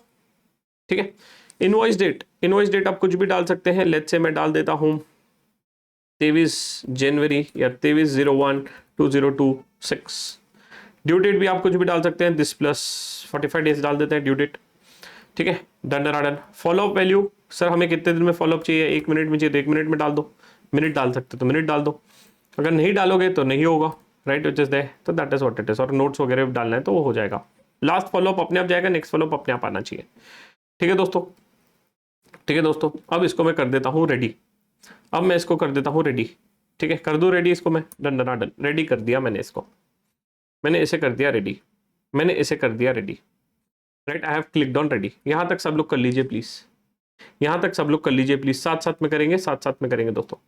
ठीक है, इनवॉइस डेट, इनवॉइस डेट आप कुछ भी डाल सकते हैं, लेट्स से मैं डाल देता हूं 23 जनवरी या 23/01/2026। ड्यू डेट भी आप कुछ भी डाल सकते हैं, दिस प्लस 45 डेज डाल देते हैं ड्यू डेट। ठीक है, done done done. Follow up value, sir हमें कितने दिन में फॉलोअप चाहिए, 1 मिनट में चाहिए तो 1 मिनट में डाल दो, मिनट डाल सकते तो मिनट डाल दो, अगर नहीं डालोगे तो नहीं होगा, राइट, विच इज देयर, तो that is what it is. और नोट्स वगैरह डालना है तो वो हो जाएगा, लास्ट फॉलोअप अपने आप जाएगा, नेक्स्ट फॉलोअप अपने आप आना चाहिए। ठीक है दोस्तों, ठीक है दोस्तों, अब इसको मैं कर देता हूँ रेडी, अब मैं इसको कर देता हूँ रेडी। ठीक है, कर दूं रेडी इसको मैं, डन डन डन, रेडी कर दिया मैंने इसको, मैंने इसे कर दिया रेडी, मैंने इसे कर दिया ready, right, I have clicked on ready. यहां तक सब लोग कर लीजिए प्लीज, यहां तक सब लोग कर लीजिए प्लीज, साथ साथ में करेंगे, साथ साथ में करेंगे दोस्तों,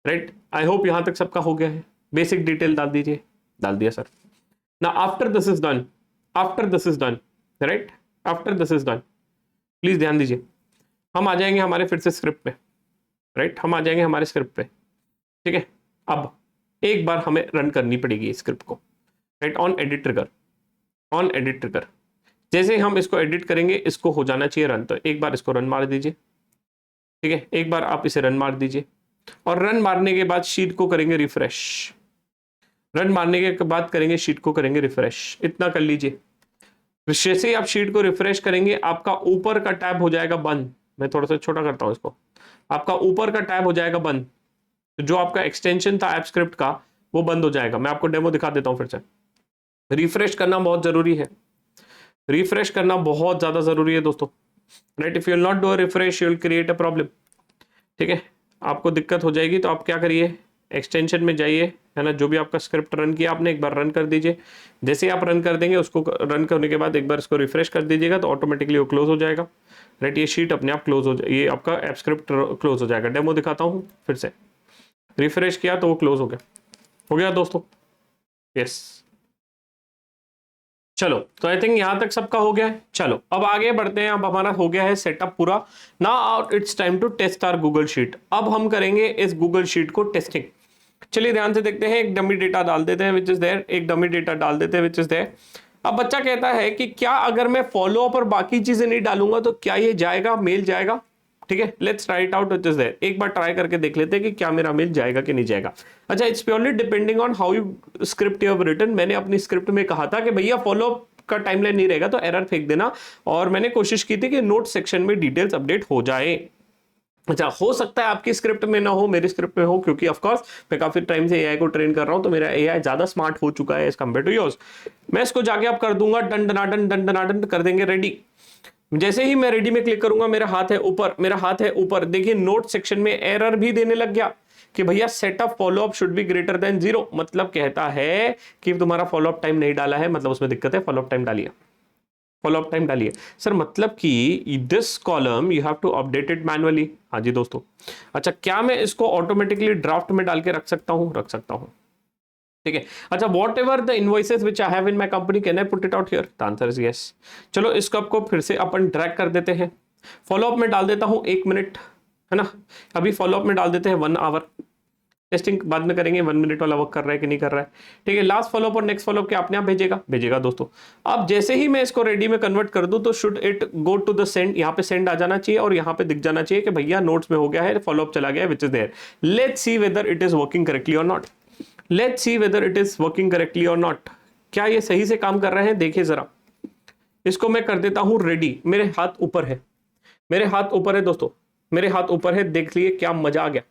राइट। आई होप यहां तक सबका हो गया है, बेसिक डिटेल डाल दीजिए, डाल दिया सर। ना after this is done, after this is done, right, after this is done, please ध्यान दीजिए, हम आ जाएंगे हमारे फिर से स्क्रिप्ट पे, राइट, हम आ जाएंगे हमारे स्क्रिप्ट पे। ठीक है, अब एक बार हमें रन करनी पड़ेगी स्क्रिप्ट को, right, on edit trigger, on edit trigger. जैसे ही हम इसको एडिट करेंगे इसको हो जाना चाहिए रन, तो एक बार इसको रन मार दीजिए। ठीक है, एक बार आप इसे रन मार दीजिए, और रन मारने के बाद शीट को करेंगे रिफ्रेश, रन मारने के बाद करेंगे शीट को करेंगे रिफ्रेश, इतना कर लीजिए। जैसे ही आप शीट को रिफ्रेश करेंगे आपका ऊपर का टैब हो जाएगा बंद, मैं थोड़ा सा छोटा करता हूं इसको, आपका ऊपर का टैब हो जाएगा बंद, तो जो आपका एक्सटेंशन था ऐप स्क्रिप्ट का वो बंद हो जाएगा। मैं आपको डेमो दिखा देता हूं फिर से। रिफ्रेश करना बहुत जरूरी है, रिफ्रेश करना बहुत ज्यादा जरूरी है दोस्तों, right, if you will not do a refresh you will create a problem. ठीक है, आपको दिक्कत हो जाएगी, तो आप क्या करिए, एक्सटेंशन में जाइए, है ना, जो भी आपका स्क्रिप्ट रन किया आपने एक बार रन कर दीजिए। जैसे आप रन कर देंगे उसको रन करने के बाद एक बार इसको रिफ्रेश कर दीजिएगा तो ऑटोमेटिकली वो क्लोज हो जाएगा, राइट, ये शीट अपने आप क्लोज हो जाए, ये आपका ऐप स्क्रिप्ट क्लोज हो जाएगा। डेमो दिखाता हूँ फिर से, रिफ्रेश किया तो वो क्लोज हो गया दोस्तों, यस। चलो, तो आई थिंक यहां तक सबका हो गया है। चलो अब आगे बढ़ते हैं, अब हमारा हो गया है सेटअप पूरा। Now it's time to test our Google sheet. अब हम करेंगे इस गूगल शीट को टेस्टिंग। चलिए ध्यान से देखते हैं, एक डमी डेटा डाल देते हैं विच इज देयर, एक डमी डेटा डाल देते हैं विच इज देयर। अब बच्चा कहता है कि क्या अगर मैं फॉलो अप और बाकी चीजें नहीं डालूंगा तो क्या ये जाएगा, मेल जाएगा? ठीक है, let's try it out which is there. एक बार ट्राई करके देख लेते हैं कि क्या मेरा मेल जाएगा कि नहीं जाएगा। अच्छा, it's purely depending on how you script you have written. मैंने अपनी स्क्रिप्ट में कहा था कि भैया फॉलो अप का टाइमलाइन नहीं रहेगा तो एरर फेंक देना, और मैंने कोशिश की थी कि नोट सेक्शन में डिटेल्स अपडेट हो जाए। अच्छा, हो सकता है आपकी स्क्रिप्ट में ना हो, मेरी स्क्रिप्ट में हो, क्योंकि ऑफ कोर्स मैं काफी टाइम से एआई को ट्रेन कर रहा हूं तो मेरा एआई ज्यादा स्मार्ट हो चुका है एज कंपेयर टू योर्स। मैं इसको जाके आप कर दूंगा डन डनाडन कर देंगे रेडी। जैसे ही मैं रेडी में क्लिक करूंगा मेरा हाथ है ऊपर, मेरा हाथ है ऊपर, देखिए नोट सेक्शन में एरर भी देने लग गया कि भैया setup follow up should be greater than 0, मतलब कहता है कि तुम्हारा फॉलोअप टाइम नहीं डाला है, मतलब उसमें दिक्कत है, फॉलोअप टाइम डालिए, फॉलोअप टाइम डालिए। सर मतलब कि this column you have to update it manually. हाँ जी दोस्तों। अच्छा, क्या मैं इसको ऑटोमेटिकली ड्राफ्ट में डाल के रख सकता हूं? रख सकता हूं। ठीक है। अच्छा, what ever the invoices which I have in my company can I put it out here? The answer is yes. चलो इस कप को फिर से अपन ड्रैग कर देते हैं, फॉलोअप में डाल देता हूं 1 मिनट, है ना। अभी फॉलोअप में डाल देते हैं 1 आवर, टेस्टिंग बाद में करेंगे 1 मिनट वाला वर्क कर रहा है कि नहीं कर रहा है। ठीक है, लास्ट फॉलोअप और नेक्स्ट फॉलोअप क्या अपने आप भेजेगा दोस्तों। अब जैसे ही मैं इसको रेडी में कन्वर्ट कर दूं तो should it go to the send, यहाँ पे सेंड आ जाना चाहिए और यहाँ पे दिख जाना चाहिए कि भैया नोट्स में हो गया है, फॉलोअप चला गया है, which is there. Let's see whether it is working correctly और not. Let's see whether it is working correctly और नॉट। क्या ये सही से काम कर रहे हैं? देखिए जरा, इसको मैं कर देता हूं रेडी। मेरे हाथ ऊपर है, मेरे हाथ ऊपर है दोस्तों, मेरे हाथ ऊपर है। देख लिए क्या मजा आ गया,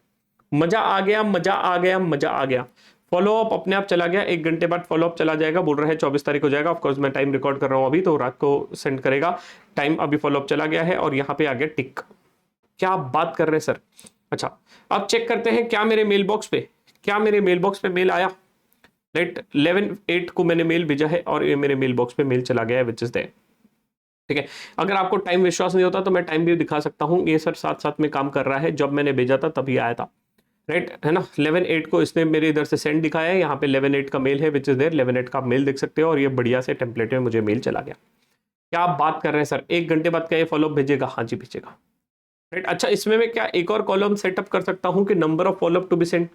मजा आ गया, मजा आ गया, मजा आ गया। फॉलोअप अपने आप चला गया, 1 घंटे बाद फॉलोअप चला जाएगा। बोल रहे हैं 24 तारीख हो जाएगा। ऑफकोर्स मैं टाइम रिकॉर्ड कर रहा हूं अभी, तो रात को सेंड करेगा टाइम। अभी फॉलोअप चला गया है और यहाँ पे आ गया टिक। क्या बात कर रहे हैं सर। अच्छा, अब चेक करते हैं क्या मेरे मेल बॉक्स पे, क्या मेरे मेल बॉक्स पे मेल आया। राइट, 11/8 को मैंने मेल भेजा है और ये मेरे मेल बॉक्स पे मेल चला गया है, विच इज देयर। ठीक है, अगर आपको टाइम विश्वास नहीं होता तो मैं टाइम भी दिखा सकता हूं। ये सर साथ साथ में काम कर रहा है, जब मैंने भेजा था तभी आया था। राइट, है ना। 11/8 को इसने मेरे इधर से सेंड दिखाया है, यहाँ पे 11/8 का मेल है, विच इज देयर। 11/8 का मेल देख सकते हो और ये बढ़िया से टेम्पलेट में मुझे मेल चला गया। क्या आप बात कर रहे हैं सर, 1 घंटे बाद क्या ये फॉलोअप भेजेगा? हाँ जी भेजेगा। राइट, अच्छा इसमें मैं क्या एक और कॉलम सेटअप कर सकता हूँ कि number of follow up to be send.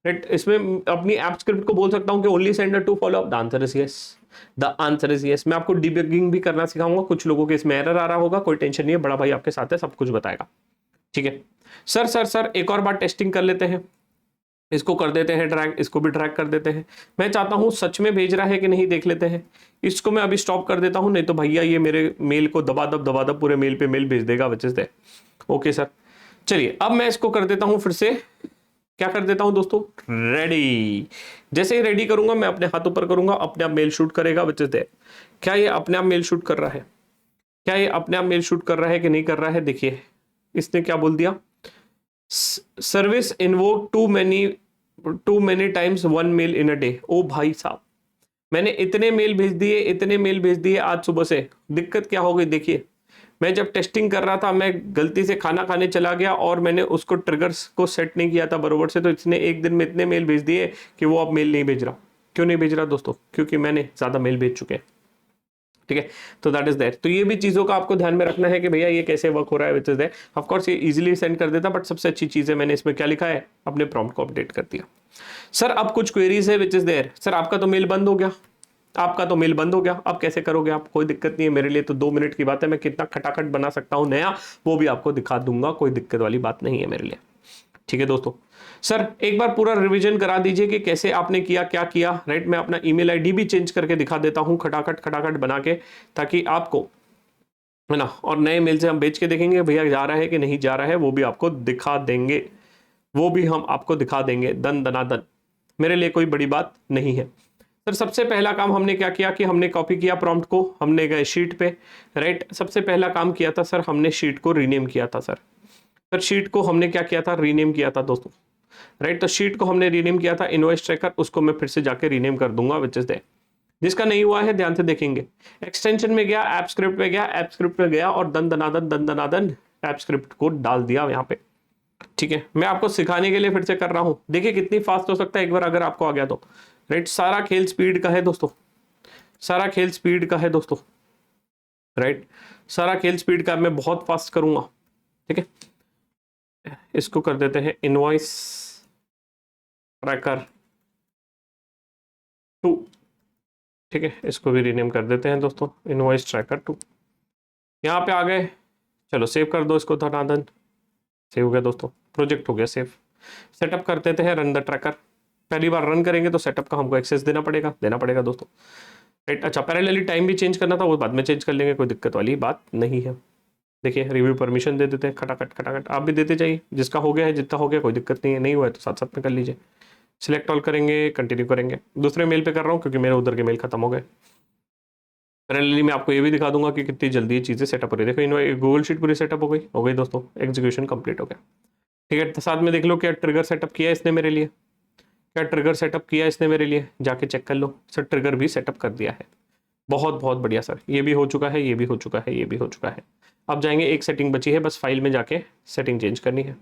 Right, इसमें अपनी ऐप स्क्रिप्ट को बोल सकता हूँ कि only send 2 follow up. The answer is yes, the answer is yes. मैं आपको डिबगिंग भी करना सिखाऊंगा, कुछ लोगों के इसमें एरर आ रहा होगा, कोई टेंशन नहीं है, बड़ा भाई आपके साथ है, सब कुछ बताएगा। ठीक है सर, एक और बार टेस्टिंग कर लेते हैं। इसको कर देते हैं ड्रैग, इसको भी ड्रैग कर देते हैं। मैं चाहता हूं सच में भेज रहा है कि नहीं देख लेते हैं। इसको मैं अभी स्टॉप कर देता हूं, नहीं तो भैया ये मेरे मेल को दबा दब पूरे मेल पे मेल भेज देगा, which is there. Okay sir, चलिए अब मैं इसको कर देता हूं फिर से, क्या कर देता हूं दोस्तों, रेडी। जैसे ही रेडी करूंगा मैं अपने हाथ ऊपर करूंगा, अपने आप मेल शूट करेगा, विच इज देयर। क्या ये अपने आप मेल शूट कर रहा है? क्या ये अपने आप मेल शूट कर रहा है कि नहीं कर रहा है? देखिए इसने क्या बोल दिया, service invoke too many times 1 mail in a day. ओ भाई साहब, मैंने इतने मेल भेज दिए, इतने मेल भेज दिए आज सुबह से। दिक्कत क्या हो गई देखिए, मैं जब टेस्टिंग कर रहा था मैं गलती से खाना खाने चला गया और मैंने उसको ट्रिगर्स को सेट नहीं किया था बरोबर से, तो इसने एक दिन में इतने मेल भेज दिए कि वो अब मेल नहीं भेज रहा। क्यों नहीं भेज रहा दोस्तों? क्योंकि मैंने ज्यादा मेल भेज चुके हैं। ठीक है, तो दैट इज दैट। तो ये भी चीजों का आपको ध्यान में रखना है कि भैया ये कैसे वर्क हो रहा है, which is that. Of course ये इजीली सेंड कर देता, बट सबसे अच्छी चीज है मैंने इसमें क्या लिखा है, अपने प्रॉम्प्ट को अपडेट कर दिया। सर अब कुछ क्वेरीज है, विच इज देयर। सर आपका तो मेल बंद हो गया, आपका तो मेल बंद हो गया, अब कैसे करोगे आप? कोई दिक्कत नहीं है, मेरे लिए तो 2 मिनट की बात है, मैं कितना खटाखट बना सकता हूं नया, वो भी आपको दिखा दूंगा, कोई दिक्कत वाली बात नहीं है मेरे लिए। ठीक है दोस्तों, सर एक बार पूरा रिवीजन करा दीजिए कि कैसे आपने किया, क्या किया। राइट, मैं अपना ईमेल आईडी भी चेंज करके दिखा देता हूं, खटाखट बना के, ताकि आपको, है ना, और नए मेल से हम भेज के देखेंगे भैया जा रहा है कि नहीं जा रहा है, वो भी आपको दिखा देंगे, वो भी हम आपको दिखा देंगे दन दनादन। मेरे लिए कोई बड़ी बात नहीं है। सर सबसे पहला काम हमने क्या किया कि हमने कॉपी किया प्रॉम्प्ट को, हमने गए शीट पे। राइट, सबसे पहला काम किया था सर, हमने शीट को रीनेम किया था। सर शीट को हमने क्या किया था, रीनेम किया था दोस्तों। राइट, तो शीट को हमने रीनेम किया था इनवॉइस ट्रैकर, उसको मैं फिर से जाके रीनेम कर दूंगा, विच इज देयर। जिसका नहीं हुआ है ध्यान से देखेंगे, एक्सटेंशन में गया, ऐप स्क्रिप्ट में गया, ऐप स्क्रिप्ट में गया और दन दनादन ऐप स्क्रिप्ट को डाल दिया यहाँ पे। ठीक है, मैं आपको सिखाने के लिए फिर से कर रहा हूं, देखिए कितनी फास्ट हो सकता है एक बार अगर आपको आ गया तो। राइट, सारा खेल स्पीड का है दोस्तों, सारा खेल स्पीड का है दोस्तों। राइट, सारा खेल स्पीड का, मैं बहुत फास्ट करूंगा। ठीक है, इसको कर देते हैं इनवॉइस ट्रैकर 2। ठीक है, इसको भी रीनेम कर देते हैं दोस्तों, इनवॉइस ट्रैकर 2। यहाँ पे आ गए, चलो सेव कर दो इसको धनाधन। सेव हो गया दोस्तों, प्रोजेक्ट हो गया सेव। सेटअप कर देते हैं रन द ट्रैकर। पहली बार रन करेंगे तो सेटअप का हमको एक्सेस देना पड़ेगा दोस्तों। राइट, अच्छा पैरेलली टाइम भी चेंज करना था, वो बाद में चेंज कर लेंगे, कोई दिक्कत वाली बात नहीं है। देखिए रिव्यू परमिशन दे देते हैं, खटाखट आप भी देते जाइए, जिसका हो गया है, जितना हो गया कोई दिक्कत नहीं है, नहीं हुआ है तो साथ साथ में कर लीजिए। सिलेक्ट ऑल करेंगे, कंटिन्यू करेंगे। दूसरे मेल पे कर रहा हूँ क्योंकि मेरे उधर के मेल खत्म हो गए। पैरेलली मैं आपको ये भी दिखा दूंगा कि कितनी जल्दी ये चीज़ें सेटअप हो रही है। देखो गूगल शीट पूरी सेटअप हो गई दोस्तों, एग्जीक्यूशन कंप्लीट हो गया। ठीक है, तो साथ में देख लो क्या ट्रिगर सेटअप किया इसने मेरे लिए, क्या ट्रिगर सेटअप किया इसने मेरे लिए, जाके चेक कर लो। सर ट्रिगर भी सेटअप कर दिया है, बहुत बहुत बढ़िया सर, ये भी हो चुका है, ये भी हो चुका है, ये भी हो चुका है। अब जाएंगे, एक सेटिंग बची है बस, फाइल में जाके सेटिंग चेंज करनी है।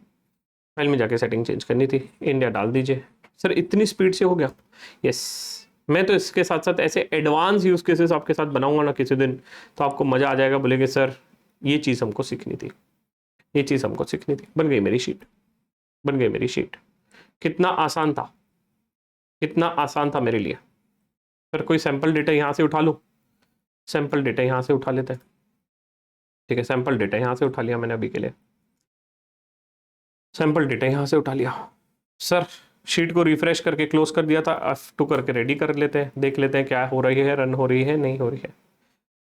फाइल में जाके सेटिंग चेंज करनी थी, इंडिया डाल दीजिए, सर इतनी स्पीड से हो गया? यस, मैं तो इसके साथ साथ ऐसे एडवांस यूज केसेस आपके साथ बनाऊंगा ना किसी दिन, तो आपको मजा आ जाएगा, बोलेंगे सर ये चीज हमको सीखनी थी, ये चीज हमको सीखनी थी। बन गई मेरी शीट, बन गई मेरी शीट। कितना आसान था, कितना आसान था मेरे लिए। सर कोई सैंपल डेटा यहां से उठा लो, सैंपल डेटा यहां से उठा लेते हैं। ठीक है, सैंपल डेटा यहां से उठा लिया मैंने अभी के लिए, सैंपल डेटा यहां से उठा लिया। सर शीट को रिफ्रेश करके क्लोज कर दिया था, F2 करके रेडी कर लेते हैं, देख लेते हैं क्या हो रही है, रन हो रही है नहीं हो रही है,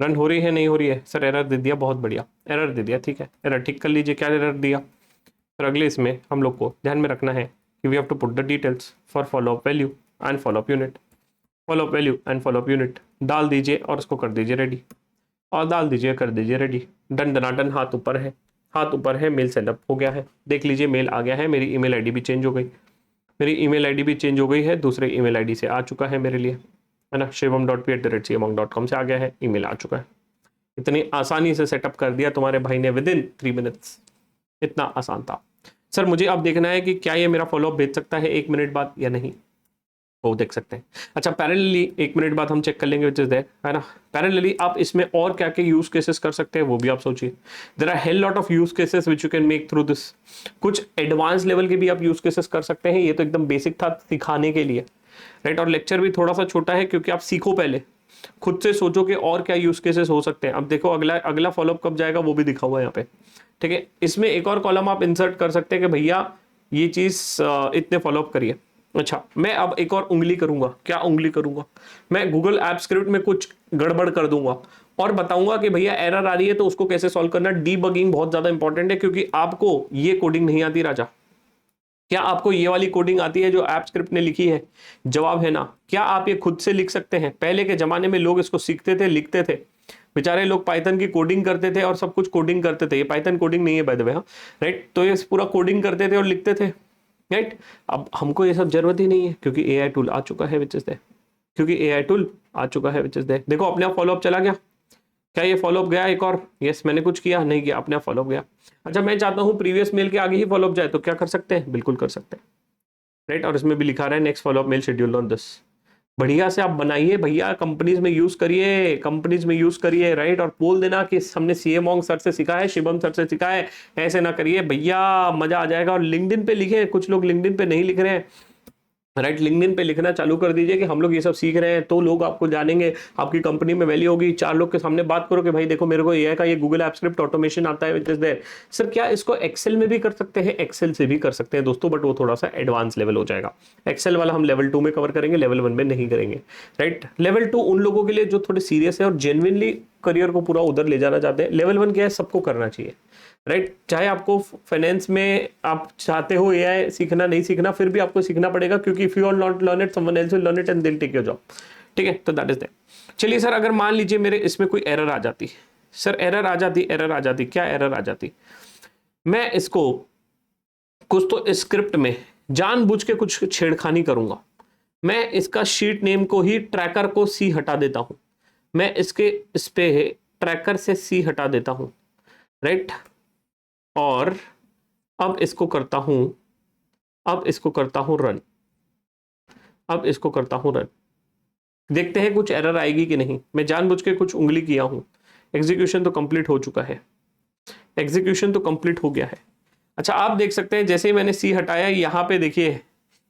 रन हो रही है नहीं हो रही है। सर एरर दे दिया, बहुत बढ़िया एरर दे दिया, ठीक है एरर ठीक कर लीजिए। क्या एरर दिया? सर अगले इसमें हम लोग को ध्यान में रखना है कि we have to put the details for follow up value and follow up unit, follow up value and follow up unit डाल दीजिए और उसको कर दीजिए रेडी, और डाल दीजिए कर दीजिए रेडी। डन डनाडन, हाथ ऊपर है, हाथ ऊपर है, मेल सेटअप हो गया है। देख लीजिए मेल आ गया है, मेरी ईमेल आईडी भी चेंज हो गई, मेरी ईमेल आईडी भी चेंज हो गई है, दूसरे ईमेल आईडी से आ चुका है मेरे लिए, है ना, shivam.p@cmong.com से आ गया है, ईमेल आ चुका है। इतनी आसानी से सेटअप कर दिया तुम्हारे भाई ने विद इन 3 मिनट्स, इतना आसान था। सर मुझे अब देखना है कि क्या ये मेरा फॉलोअप भेज सकता है 1 मिनट बाद या नहीं, वो देख सकते हैं। अच्छा पैरेलली 1 मिनट बाद हम चेक कर लेंगे, विच इज देयर, है ना। पैरेलली आप इसमें और क्या क्या यूज केसेस कर सकते हैं वो भी आप सोचिए। There are hell lot of use cases which you can make through this. कुछ एडवांस लेवल के भी आप यूज केसेस कर सकते हैं, ये तो एकदम बेसिक था सिखाने के लिए, राइट। और लेक्चर भी थोड़ा सा छोटा है क्योंकि आप सीखो, पहले खुद से सोचो कि और क्या यूज केसेस हो सकते हैं। अब देखो अगला अगला फॉलोअप कब जाएगा वो भी दिखा हुआ है यहाँ पे, ठीक है। इसमें एक और कॉलम आप इंसर्ट कर सकते हैं कि भैया ये चीज इतने फॉलोअप करिए। अच्छा मैं अब एक और उंगली करूंगा, क्या उंगली करूंगा, मैं गूगल ऐप स्क्रिप्ट में कुछ गड़बड़ कर दूंगा और बताऊंगा कि भैया एरर आ रही है तो उसको कैसे सॉल्व करना। डीबगिंग बहुत ज्यादा इंपॉर्टेंट है क्योंकि आपको ये कोडिंग नहीं आती राजा। क्या आपको ये वाली कोडिंग आती है जो ऐप स्क्रिप्ट ने लिखी है? जवाब है ना। क्या आप ये खुद से लिख सकते हैं? पहले के जमाने में लोग इसको सीखते थे, लिखते थे, बेचारे लोग पाइथन की कोडिंग करते थे और सब कुछ कोडिंग करते थे। ये पाइथन कोडिंग नहीं है बाय द वे, हाँ राइट। तो ये पूरा कोडिंग करते थे और लिखते थे, राइट। अब हमको ये सब जरूरत ही नहीं है क्योंकि एआई टूल आ चुका है विच इज देयर, क्योंकि एआई टूल आ चुका है विच इज देयर। देखो अपने आप फॉलोअप चला गया, क्या ये फॉलोअप गया एक और? यस मैंने कुछ किया नहीं किया, अपने आप फॉलोअप गया। अच्छा मैं चाहता हूं प्रीवियस मेल के आगे ही फॉलोअप जाए तो क्या कर सकते हैं? बिल्कुल कर सकते हैं, राइट। और इसमें भी लिखा रहा है next follow up mail schedule on this. बढ़िया से आप बनाइए भैया, कंपनीज में यूज करिए, कंपनीज में यूज करिए, राइट। और बोल देना कि हमने सीएमओंग सर से सीखा है, शिवम सर से सीखा है, ऐसे ना करिए भैया, मजा आ जाएगा। और लिंक्डइन पे लिखे, कुछ लोग लिंक्डइन पे नहीं लिख रहे हैं, राइट। लिंक्डइन पे लिखना चालू कर दीजिए कि हम लोग ये सब सीख रहे हैं, तो लोग आपको जानेंगे, आपकी कंपनी में वैल्यू होगी। 4 लोग के सामने बात करो कि भाई देखो मेरे को एआई का ये गूगल ऐप स्क्रिप्ट ऑटोमेशन आता है विच इज देयर। सर क्या इसको एक्सेल में भी कर सकते हैं? एक्सेल से भी कर सकते हैं दोस्तों, बट वो थोड़ा सा एडवांस लेवल हो जाएगा। एक्सेल वाला हम लेवल 2 में कवर करेंगे, लेवल 1 में नहीं करेंगे, राइट। लेवल 2 उन लोगों के लिए जो थोड़े सीरियस है और जेन्युइनली करियर को पूरा उधर ले जाना चाहते हैं। लेवल 1 क्या है, सबको करना चाहिए, राइट। चाहे आपको फाइनेंस में आप चाहते हो एआई सीखना नहीं सीखना, फिर भी आपको सीखना पड़ेगा क्योंकि if you are not learn it someone else will learn it and they will take your job, ठीक है। तो दैट इज दैट। चलिए सर अगर मान लीजिए मेरे इसमें कोई एरर आ जाती, सर एरर आ जाती, एरर आ जाती, क्या एरर आ जाती? मैं इसको कुछ तो स्क्रिप्ट में जानबूझ के कुछ छेड़खानी करूंगा। मैं इसका शीट नेम को ही ट्रैकर को सी हटा देता हूं, मैं इसके इस पे ट्रैकर से सी हटा देता हूं, राइट। और अब इसको करता हूं, अब इसको करता हूं रन, अब इसको करता हूं रन। देखते हैं कुछ एरर आएगी कि नहीं। मैं जानबूझ के कुछ उंगली किया हूं। एग्जीक्यूशन तो कंप्लीट हो चुका है, एग्जीक्यूशन तो कंप्लीट हो गया है। अच्छा आप देख सकते हैं जैसे ही मैंने सी हटाया, यहां पे देखिए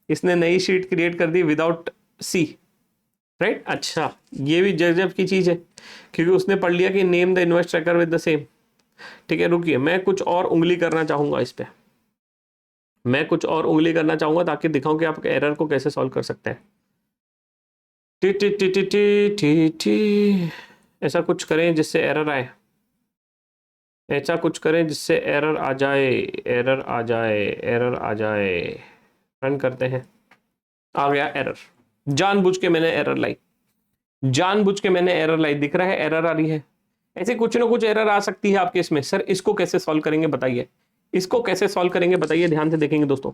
इसने नई शीट क्रिएट कर दी विदाउट सी, राइट। अच्छा ये भी गजब की चीज है क्योंकि उसने पढ़ लिया कि name the invoice tracker with the same, ठीक है। रुकिए मैं कुछ और उंगली करना चाहूंगा इस पे, मैं कुछ और उंगली करना चाहूंगा ताकि दिखाऊं कि आप एरर को कैसे सॉल्व कर सकते हैं। T T T T T T T ऐसा कुछ करें जिससे एरर आए, ऐसा कुछ करें जिससे एरर आ जाए, एरर आ जाए, एरर आ जाए। रन करते हैं, आ गया एरर। जानबूझ के मैंने एरर लाई, जानबूझ के मैंने एरर लाई, दिख रहा है एरर आ रही है। ऐसे कुछ ना कुछ एरर आ सकती है आपके इसमें। सर इसको कैसे सॉल्व करेंगे बताइए, इसको कैसे सॉल्व करेंगे बताइए, ध्यान से देखेंगे दोस्तों।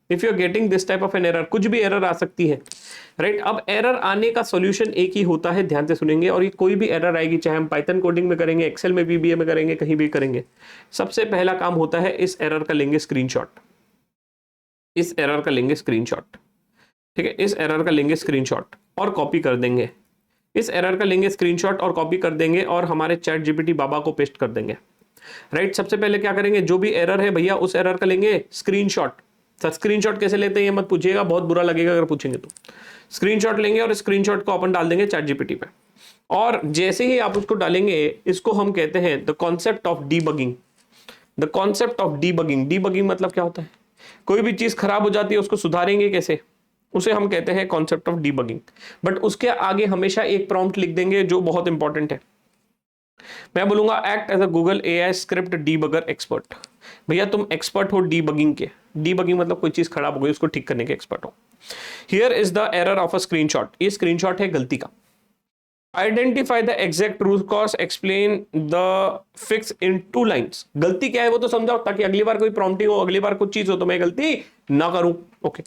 If you are getting this type of an error, कुछ भी एरर आ सकती है, राइट। अब एरर आने का सॉल्यूशन एक ही होता है, ध्यान से सुनेंगे। और ये कोई भी एरर आएगी, चाहे हम पाइथन कोडिंग में करेंगे, एक्सेल में, VBA में करेंगे, कहीं भी करेंगे, सबसे पहला काम होता है इस एरर का लेंगे स्क्रीनशॉट, इस एरर का लेंगे स्क्रीनशॉट। ठीक है, इस एरर का लेंगे स्क्रीनशॉट और कॉपी कर देंगे, इस एरर का लेंगे स्क्रीनशॉट और कॉपी कर देंगे और हमारे चैट जीपीटी बाबा को पेस्ट कर देंगे। राइट, सबसे पहले क्या करेंगे, जो भी एरर है भैया उस एरर का लेंगे स्क्रीनशॉट। सर स्क्रीनशॉट कैसे लेते हैं ये मत पूछिएगा, बहुत बुरा लगेगा अगर पूछेंगे तो। स्क्रीनशॉट लेंगे और स्क्रीनशॉट को अपन डाल देंगे चैट जीपीटी पे, और जैसे ही आप उसको डालेंगे, इसको हम कहते हैं the concept of debugging. The concept of debugging, debugging मतलब क्या होता है, कोई भी चीज खराब हो जाती है उसको सुधारेंगे कैसे, उसे हम कहते हैं कॉन्सेप्ट ऑफ डीबगिंग। बट उसके आगे हमेशा एक प्रॉम्प्ट लिख देंगे जो बहुत इंपॉर्टेंट है। मैं बोलूंगा act as a Google AI script debugger expert. भैया तुम एक्सपर्ट हो डीबगिंग के, डीबगिंग मतलब कोई चीज खराब हो गई उसको ठीक करने के एक्सपर्ट हो। Here is the error of a screenshot, ये स्क्रीनशॉट है गलती का। Identify the exact root cause, explain the fix in 2 lines. गलती क्या है वो तो समझाओ, ताकि अगली बार कोई प्रॉम्प्टिंग हो, अगली बार कुछ चीज हो तो मैं गलती ना करूं। Okay,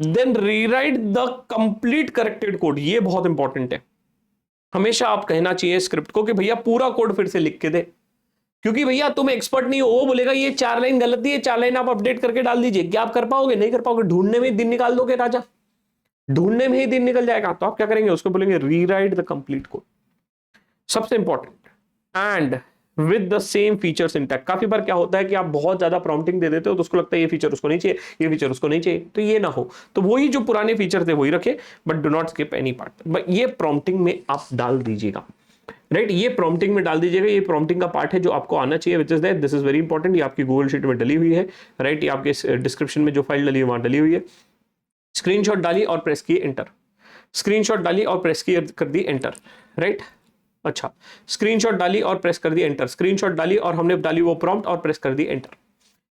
then rewrite the complete corrected code, ये बहुत इंपॉर्टेंट है। हमेशा आप कहना चाहिए स्क्रिप्ट को कि भैया पूरा कोड फिर से लिख के दे, क्योंकि भैया तुम एक्सपर्ट नहीं हो, वो बोलेगा ये 4 लाइन गलत है, ये 4 लाइन आप अपडेट करके डाल दीजिए, क्या आप कर पाओगे, नहीं कर पाओगे, ढूंढने में ही दिन निकाल दोगे राजा, ढूंढने में ही दिन निकल जाएगा। तो आप क्या करेंगे, उसको बोलेंगे रीराइट द कंप्लीट कोड, सबसे important, and with the same features intact. काफी बार क्या होता है कि आप बहुत ज्यादा प्रॉम्प्टिंग दे देते हो तो उसको लगता है ये फीचर उसको नहीं चाहिए, ये फीचर उसको नहीं चाहिए, तो ये ना हो, तो वही जो पुराने फीचर थे वही रखे, but do not skip any part. But ये प्रॉम्प्टिंग में आप डाल दीजिएगा, राइट, ये प्रॉम्प्टिंग में डाल दीजिएगा, ये प्रॉम्प्टिंग का पार्ट है जो आपको आना चाहिए, विच is that this is very important. ये आपकी गूगल शीट में डली हुई है, राइट, ये आपके डिस्क्रिप्शन में जो फाइल डली है वहां डली हुई है। स्क्रीनशॉट डाली और प्रेस किए एंटर, स्क्रीनशॉट डाली और प्रेस किए कर दी एंटर, राइट। अच्छा, स्क्रीनशॉट डाली और प्रेस कर दी एंटर, स्क्रीनशॉट डाली और हमने डाली वो प्रॉम्प्ट और प्रेस कर दी एंटर,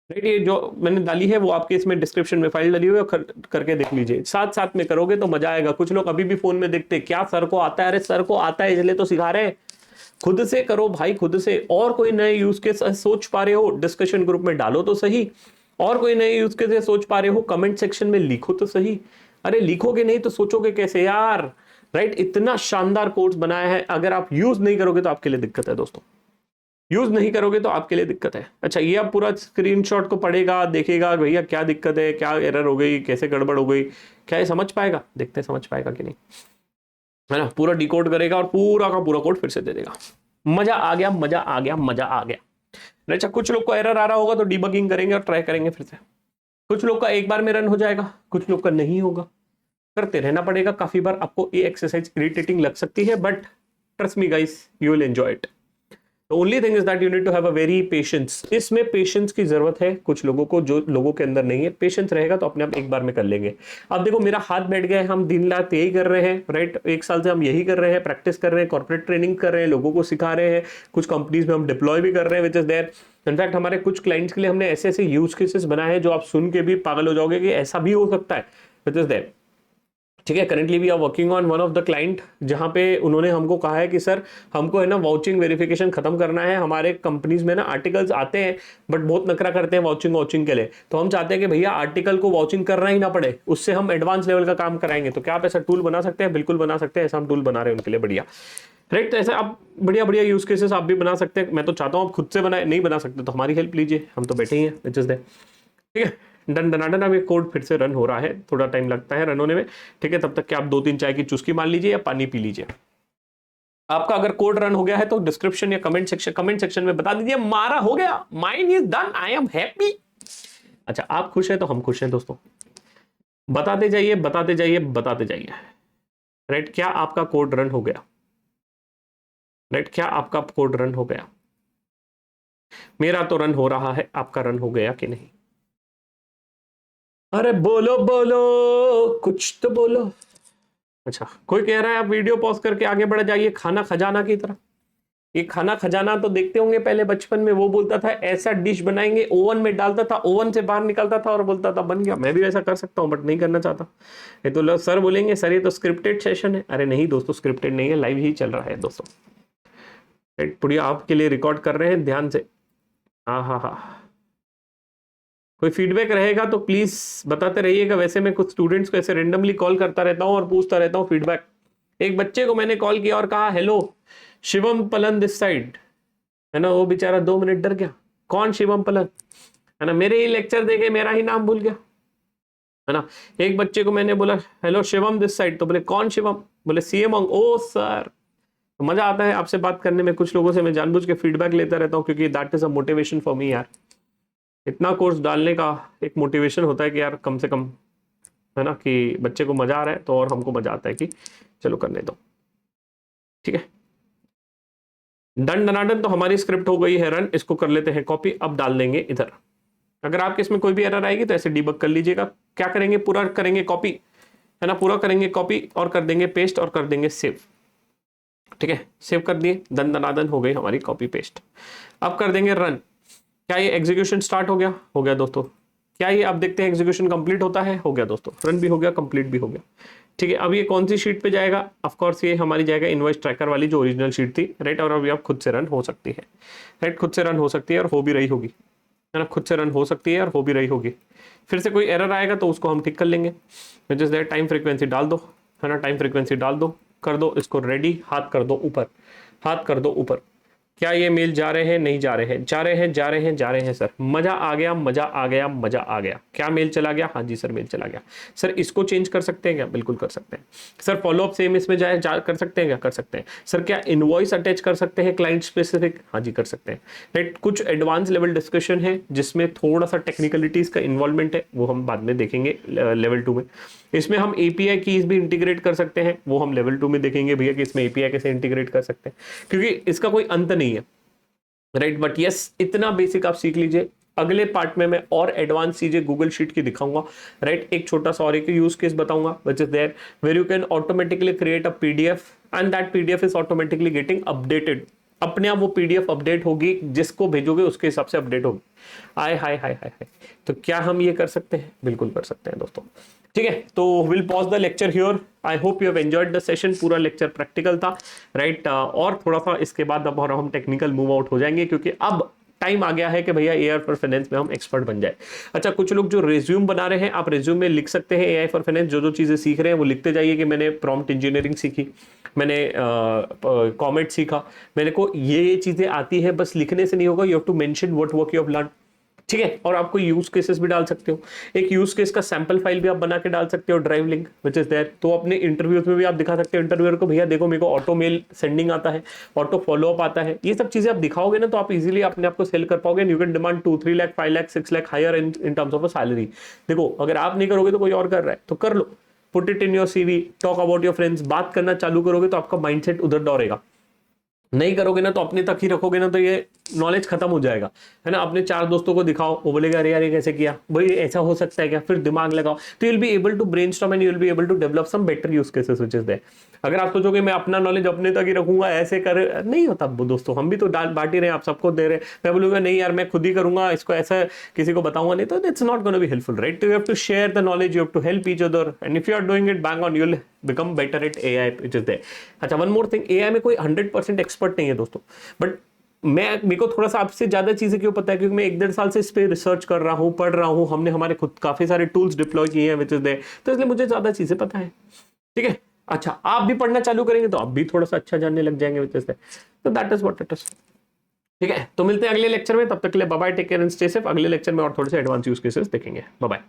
राइट। ये जो मैंने डाली है वो आपके इसमें डिस्क्रिप्शन में फाइल डली हुई है, करके देख लीजिए, साथ साथ में करोगे तो मजा आएगा। कुछ लोग अभी भी फोन में देखते क्या सर को आता है, अरे सर को आता है इसलिए तो सिखा रहे हैं, खुद से करो भाई, खुद से। और कोई नए यूज केस सोच पा रहे हो डिस्कशन ग्रुप में डालो तो सही, और कोई नए यूज केस सोच पा रहे हो कमेंट सेक्शन में लिखो तो सही। अरे लिखोगे नहीं तो सोचोगे कैसे यार, राइट। इतना शानदार कोर्स बनाया है, अगर आप यूज नहीं करोगे तो आपके लिए दिक्कत है दोस्तों, यूज नहीं करोगे तो आपके लिए दिक्कत है। अच्छा, ये अब पूरा स्क्रीनशॉट को पढ़ेगा, देखेगा भैया क्या दिक्कत है, क्या एरर हो गई, कैसे गड़बड़ हो गई, क्या ये समझ पाएगा, देखते हैं समझ पाएगा कि नहीं, है ना। पूरा डिकोड करेगा और पूरा का पूरा कोड फिर से दे देगा। मजा आ गया, मजा आ गया, मजा आ गया। अच्छा, कुछ लोग को एरर आ रहा होगा तो डिबगिंग करेंगे और ट्राई करेंगे फिर से, कुछ लोग का एक बार में रन हो जाएगा, कुछ लोग का नहीं होगा, करते रहना पड़ेगा। काफी बार आपको ये एक्सरसाइज इरिटेटिंग लग सकती है, but trust me guys, you will enjoy it. The only thing is that you need to have a very patience, इसमें पेशेंस की जरूरत है कुछ लोगों को, जो लोगों के अंदर नहीं है। पेशेंस रहेगा तो अपने आप एक बार में कर लेंगे। अब देखो मेरा हाथ बैठ गया है, हम दिन रात यही कर रहे हैं, राइट। 1 साल से हम यही कर रहे हैं, प्रैक्टिस कर रहे हैं, कॉर्पोरेट ट्रेनिंग कर रहे हैं, लोगों को सिखा रहे हैं, कुछ कंपनीज में हम डिप्लॉय भी कर रहे हैं, विच इज देयर। इनफैक्ट हमारे कुछ क्लाइंट्स के लिए हमने ऐसे ऐसे यूज केसेस बनाए हैं जो आप सुन के भी पागल हो जाओगे कि ऐसा भी हो सकता है, विच इज देयर। ठीक है, currently we are working on one of the client, जहां पे उन्होंने हमको कहा है कि सर हमको है ना वाउचिंग वेरिफिकेशन खत्म करना है। हमारे कंपनीज में ना आर्टिकल्स आते हैं बट बहुत नखरा करते हैं वाउचिंग के लिए, तो हम चाहते हैं कि भैया आर्टिकल को वाउचिंग करना ही ना पड़े, उससे हम एडवांस लेवल का काम कराएंगे। तो क्या आप ऐसा टूल बना सकते हैं? बिल्कुल बना सकते हैं, ऐसा हम टूल बना रहे हैं उनके लिए, बढ़िया, राइट। तो ऐसा आप बढ़िया बढ़िया यूज केसेस आप भी बना सकते हैं। मैं तो चाहता हूँ आप खुद से बनाए, नहीं बना सकते तो हमारी हेल्प लीजिए, हम तो बैठे ही हैं, विच इज दैट। ठीक है, डन डनाडन। अब ये कोड फिर से रन हो रहा है, थोड़ा टाइम लगता है रन होने में, ठीक है। तब तक कि आप 2-3 चाय की चुस्की मार लीजिए या पानी पी लीजिए। आपका अगर कोड रन हो गया है तो डिस्क्रिप्शन या कमेंट सेक्शन में बता दीजिए मारा हो गया, mine is done, I am happy. अच्छा, आप खुश हैं तो हम खुश हैं दोस्तों। बताते जाइए बताते जाइए बताते जाइए, राइट। क्या आपका कोड रन हो गया, राइट? क्या आपका कोड रन हो गया? मेरा तो रन हो रहा है, आपका रन हो गया कि नहीं? अरे बोलो बोलो, कुछ तो बोलो। अच्छा, कोई कह रहा है आप वीडियो पॉज करके आगे बढ़ जाइए खाना खजाना की तरह। ये खाना खजाना तो देखते होंगे पहले बचपन में, वो बोलता था ऐसा डिश बनाएंगे, ओवन में डालता था, ओवन से बाहर निकलता था और बोलता था बन गया। मैं भी ऐसा कर सकता हूं बट नहीं करना चाहता। ये तो लोग सर बोलेंगे सर ये तो स्क्रिप्टेड सेशन है। अरे नहीं दोस्तों, स्क्रिप्टेड नहीं है, लाइव ही चल रहा है दोस्तों, पूरी आपके लिए रिकॉर्ड कर रहे हैं, ध्यान से। हाँ हाँ हाँ, कोई फीडबैक रहेगा तो प्लीज बताते रहिएगा। वैसे मैं कुछ स्टूडेंट्स को ऐसे रेंडमली कॉल करता रहता हूँ और पूछता रहता हूँ फीडबैक। एक बच्चे को मैंने कॉल किया और कहा हेलो शिवम पलन दिस साइड, है ना। वो बेचारा 2 मिनट डर गया, कौन शिवम पलन, है ना। मेरे ही लेक्चर देके मेरा ही नाम भूल गया। है ना। एक बच्चे को मैंने बोला हेलो शिवम दिस साइड, तो बोले कौन शिवम, बोले सीएम ओ सर। तो मजा आता है आपसे बात करने में। कुछ लोगों से मैं जानबूझ के फीडबैक लेता रहता हूँ क्योंकि that is a motivation for me यार। इतना कोर्स डालने का एक मोटिवेशन होता है कि यार कम से कम, है ना, कि बच्चे को मजा आ रहा है तो और हमको मजा आता है कि चलो करने दो। ठीक है, डन दनाडन। तो हमारी स्क्रिप्ट हो गई है रन, इसको कर लेते हैं कॉपी, अब डाल देंगे इधर। अगर आपके इसमें कोई भी एरर आएगी तो ऐसे डीबग कर लीजिएगा। क्या करेंगे, पूरा करेंगे कॉपी, है ना, पूरा करेंगे कॉपी और कर देंगे पेस्ट और कर देंगे सेव। ठीक है, सेव कर दिए, दन दनादन हो गई हमारी कॉपी पेस्ट। अब कर देंगे रन। क्या ये एग्जीक्यूशन स्टार्ट हो गया? हो गया दोस्तों। क्या ये अब देखते हैं एग्जीक्यूशन कंप्लीट होता है? हो गया दोस्तों, रन भी हो गया, कंप्लीट भी हो गया। ठीक है, अब ये कौन सी शीट पे जाएगा? ऑफ कोर्स ये हमारी जाएगा इनवॉइस ट्रैकर वाली जो ओरिजिनल शीट थी, राइट। और अभी अब खुद से रन हो सकती है, राइट, खुद से रन हो सकती है और हो भी रही होगी, है ना, खुद से रन हो सकती है और हो भी रही होगी। फिर से कोई एरर आएगा तो उसको हम ठीक कर लेंगे। विच इज दैट, टाइम फ्रीक्वेंसी डाल दो, है ना, टाइम फ्रीक्वेंसी डाल दो, कर दो इसको रेडी, हाथ कर दो ऊपर, हाथ कर दो ऊपर। क्या ये मेल जा रहे हैं? नहीं जा रहे हैं, जा रहे हैं, जा रहे हैं, जा रहे हैं सर। मजा आ गया, मजा आ गया, मजा आ गया। क्या मेल चला गया? हाँ जी सर, मेल चला गया। सर इसको चेंज कर सकते हैं क्या? बिल्कुल कर सकते हैं सर। फॉलोअप सेम इसमें जाए कर सकते हैं क्या? कर सकते हैं सर। क्या इनवॉइस अटैच कर सकते हैं क्लाइंट स्पेसिफिक? हाँ जी कर सकते हैं, राइट। कुछ एडवांस लेवल डिस्कशन है जिसमें थोड़ा सा टेक्निकलिटीज का इन्वॉल्वमेंट है, वो हम बाद में देखेंगे लेवल 2 में। इसमें हम एपीआई कीज भी इंटीग्रेट कर सकते हैं, वो हम लेवल 2 में देखेंगे भैया कि इसमें एपीआई कैसे इंटीग्रेट कर सकते हैं, क्योंकि इसका कोई अंत नहीं है, राइट। बट यस, इतना बेसिक आप सीख लीजिए। अगले पार्ट में मैं और एडवांस चीजें गूगल शीट की दिखाऊंगा, राइट। एक छोटा सा और एक यूज केस बताऊंगा which is there where you can automatically create a PDF and that PDF is automatically getting updated. अपने आप वो पीडीएफ अपडेट होगी, जिसको भेजोगे उसके हिसाब से अपडेट होगी। आय हाय हाय हाय हाय। तो क्या हम ये कर सकते हैं? बिल्कुल कर सकते हैं दोस्तों। ठीक है, तो will pause the lecture here. I hope you have enjoyed the session. पूरा लेक्चर प्रैक्टिकल था, राइट। और थोड़ा सा इसके बाद अब हम टेक्निकल मूव आउट हो जाएंगे, क्योंकि अब टाइम आ गया है कि भैया एआई फॉर फाइनेंस में हम एक्सपर्ट बन जाए। अच्छा, कुछ लोग जो रिज्यूम बना रहे हैं, आप रिज्यूम में लिख सकते हैं एआई फॉर फाइनेंस, जो जो चीजें सीख रहे हैं वो लिखते जाइए कि मैंने प्रॉम्प्ट इंजीनियरिंग सीखी, मैंने कॉमेट सीखा, मेरे को ये चीजें आती है। बस लिखने से नहीं होगा, you have to mention what work you have learn. ठीक है, और आपको यूज केसेस भी डाल सकते हो। एक यूज केस का सैंपल फाइल भी आप बना के डाल सकते हो, drive link which is there. तो अपने इंटरव्यूज में भी आप दिखा सकते हो इंटरव्यूअर को, भैया देखो मेरे को ऑटो मेल सेंडिंग आता है, ऑटो फॉलोअप आता है। ये सब चीजें आप दिखाओगे ना तो आप इजीली अपने आप को सेल कर पाओगे। You can demand 2-3 lakh 5 lakh 6 lakh higher in terms of a salary. देखो, अगर आप नहीं करोगे तो कोई और कर रहा है, तो कर लो। Put it in your CV, talk about your friends. बात करना चालू करोगे तो आपका माइंडसेट उधर दौड़ेगा। नहीं करोगे ना तो अपने तक ही रखोगे ना तो ये नॉलेज खत्म हो जाएगा, है ना। अपने 4 दोस्तों को दिखाओ, वो बोलेगा अरे यार ये कैसे किया, भाई ऐसा हो सकता है क्या, फिर दिमाग लगाओ, तो you will be able to brainstorm and you will be able to develop some better use cases which is there. अगर आप सोचोगे मैं अपना नॉलेज अपने तक ही रखूंगा, ऐसे कर, नहीं होता दोस्तों। हम भी तो डाल बांट ही रहे हैं, आप सबको दे रहे हैं। मैं बोलूंगा नहीं यार मैं खुद ही करूंगा इसको, ऐसा किसी को बताऊंगा नहीं, तो it's not gonna be helpful, right. You have to share the knowledge, you have to help each other, and if you are doing it bang on, you will become better at AI which is there. अच्छा, वन मोर थिंग, एआई में कोई 100% एक्सपर्ट नहीं है दोस्तों, बट मेरे को थोड़ा सा आपसे ज्यादा चीजें क्यों पता है, क्योंकि मैं 1-1.5 साल से इस पे रिसर्च कर रहा हूँ, पढ़ रहा हूँ। हमने हमारे खुद काफी सारे टूल्स डिप्लॉय किए हैं विच इज देयर, तो इसलिए मुझे ज्यादा चीजें पता है। ठीक है, अच्छा आप भी पढ़ना चालू करेंगे तो आप भी थोड़ा सा अच्छा जानने लग जाएंगे विच इज देयर, तो that is what it is. ठीक है, तो मिलते हैं अगले लेक्चर में, तब तक के लिए bye bye, take care and stay safe. अगले लेक्चर में और थोड़े से एडवांस यूज केसेस देखेंगे। Bye bye.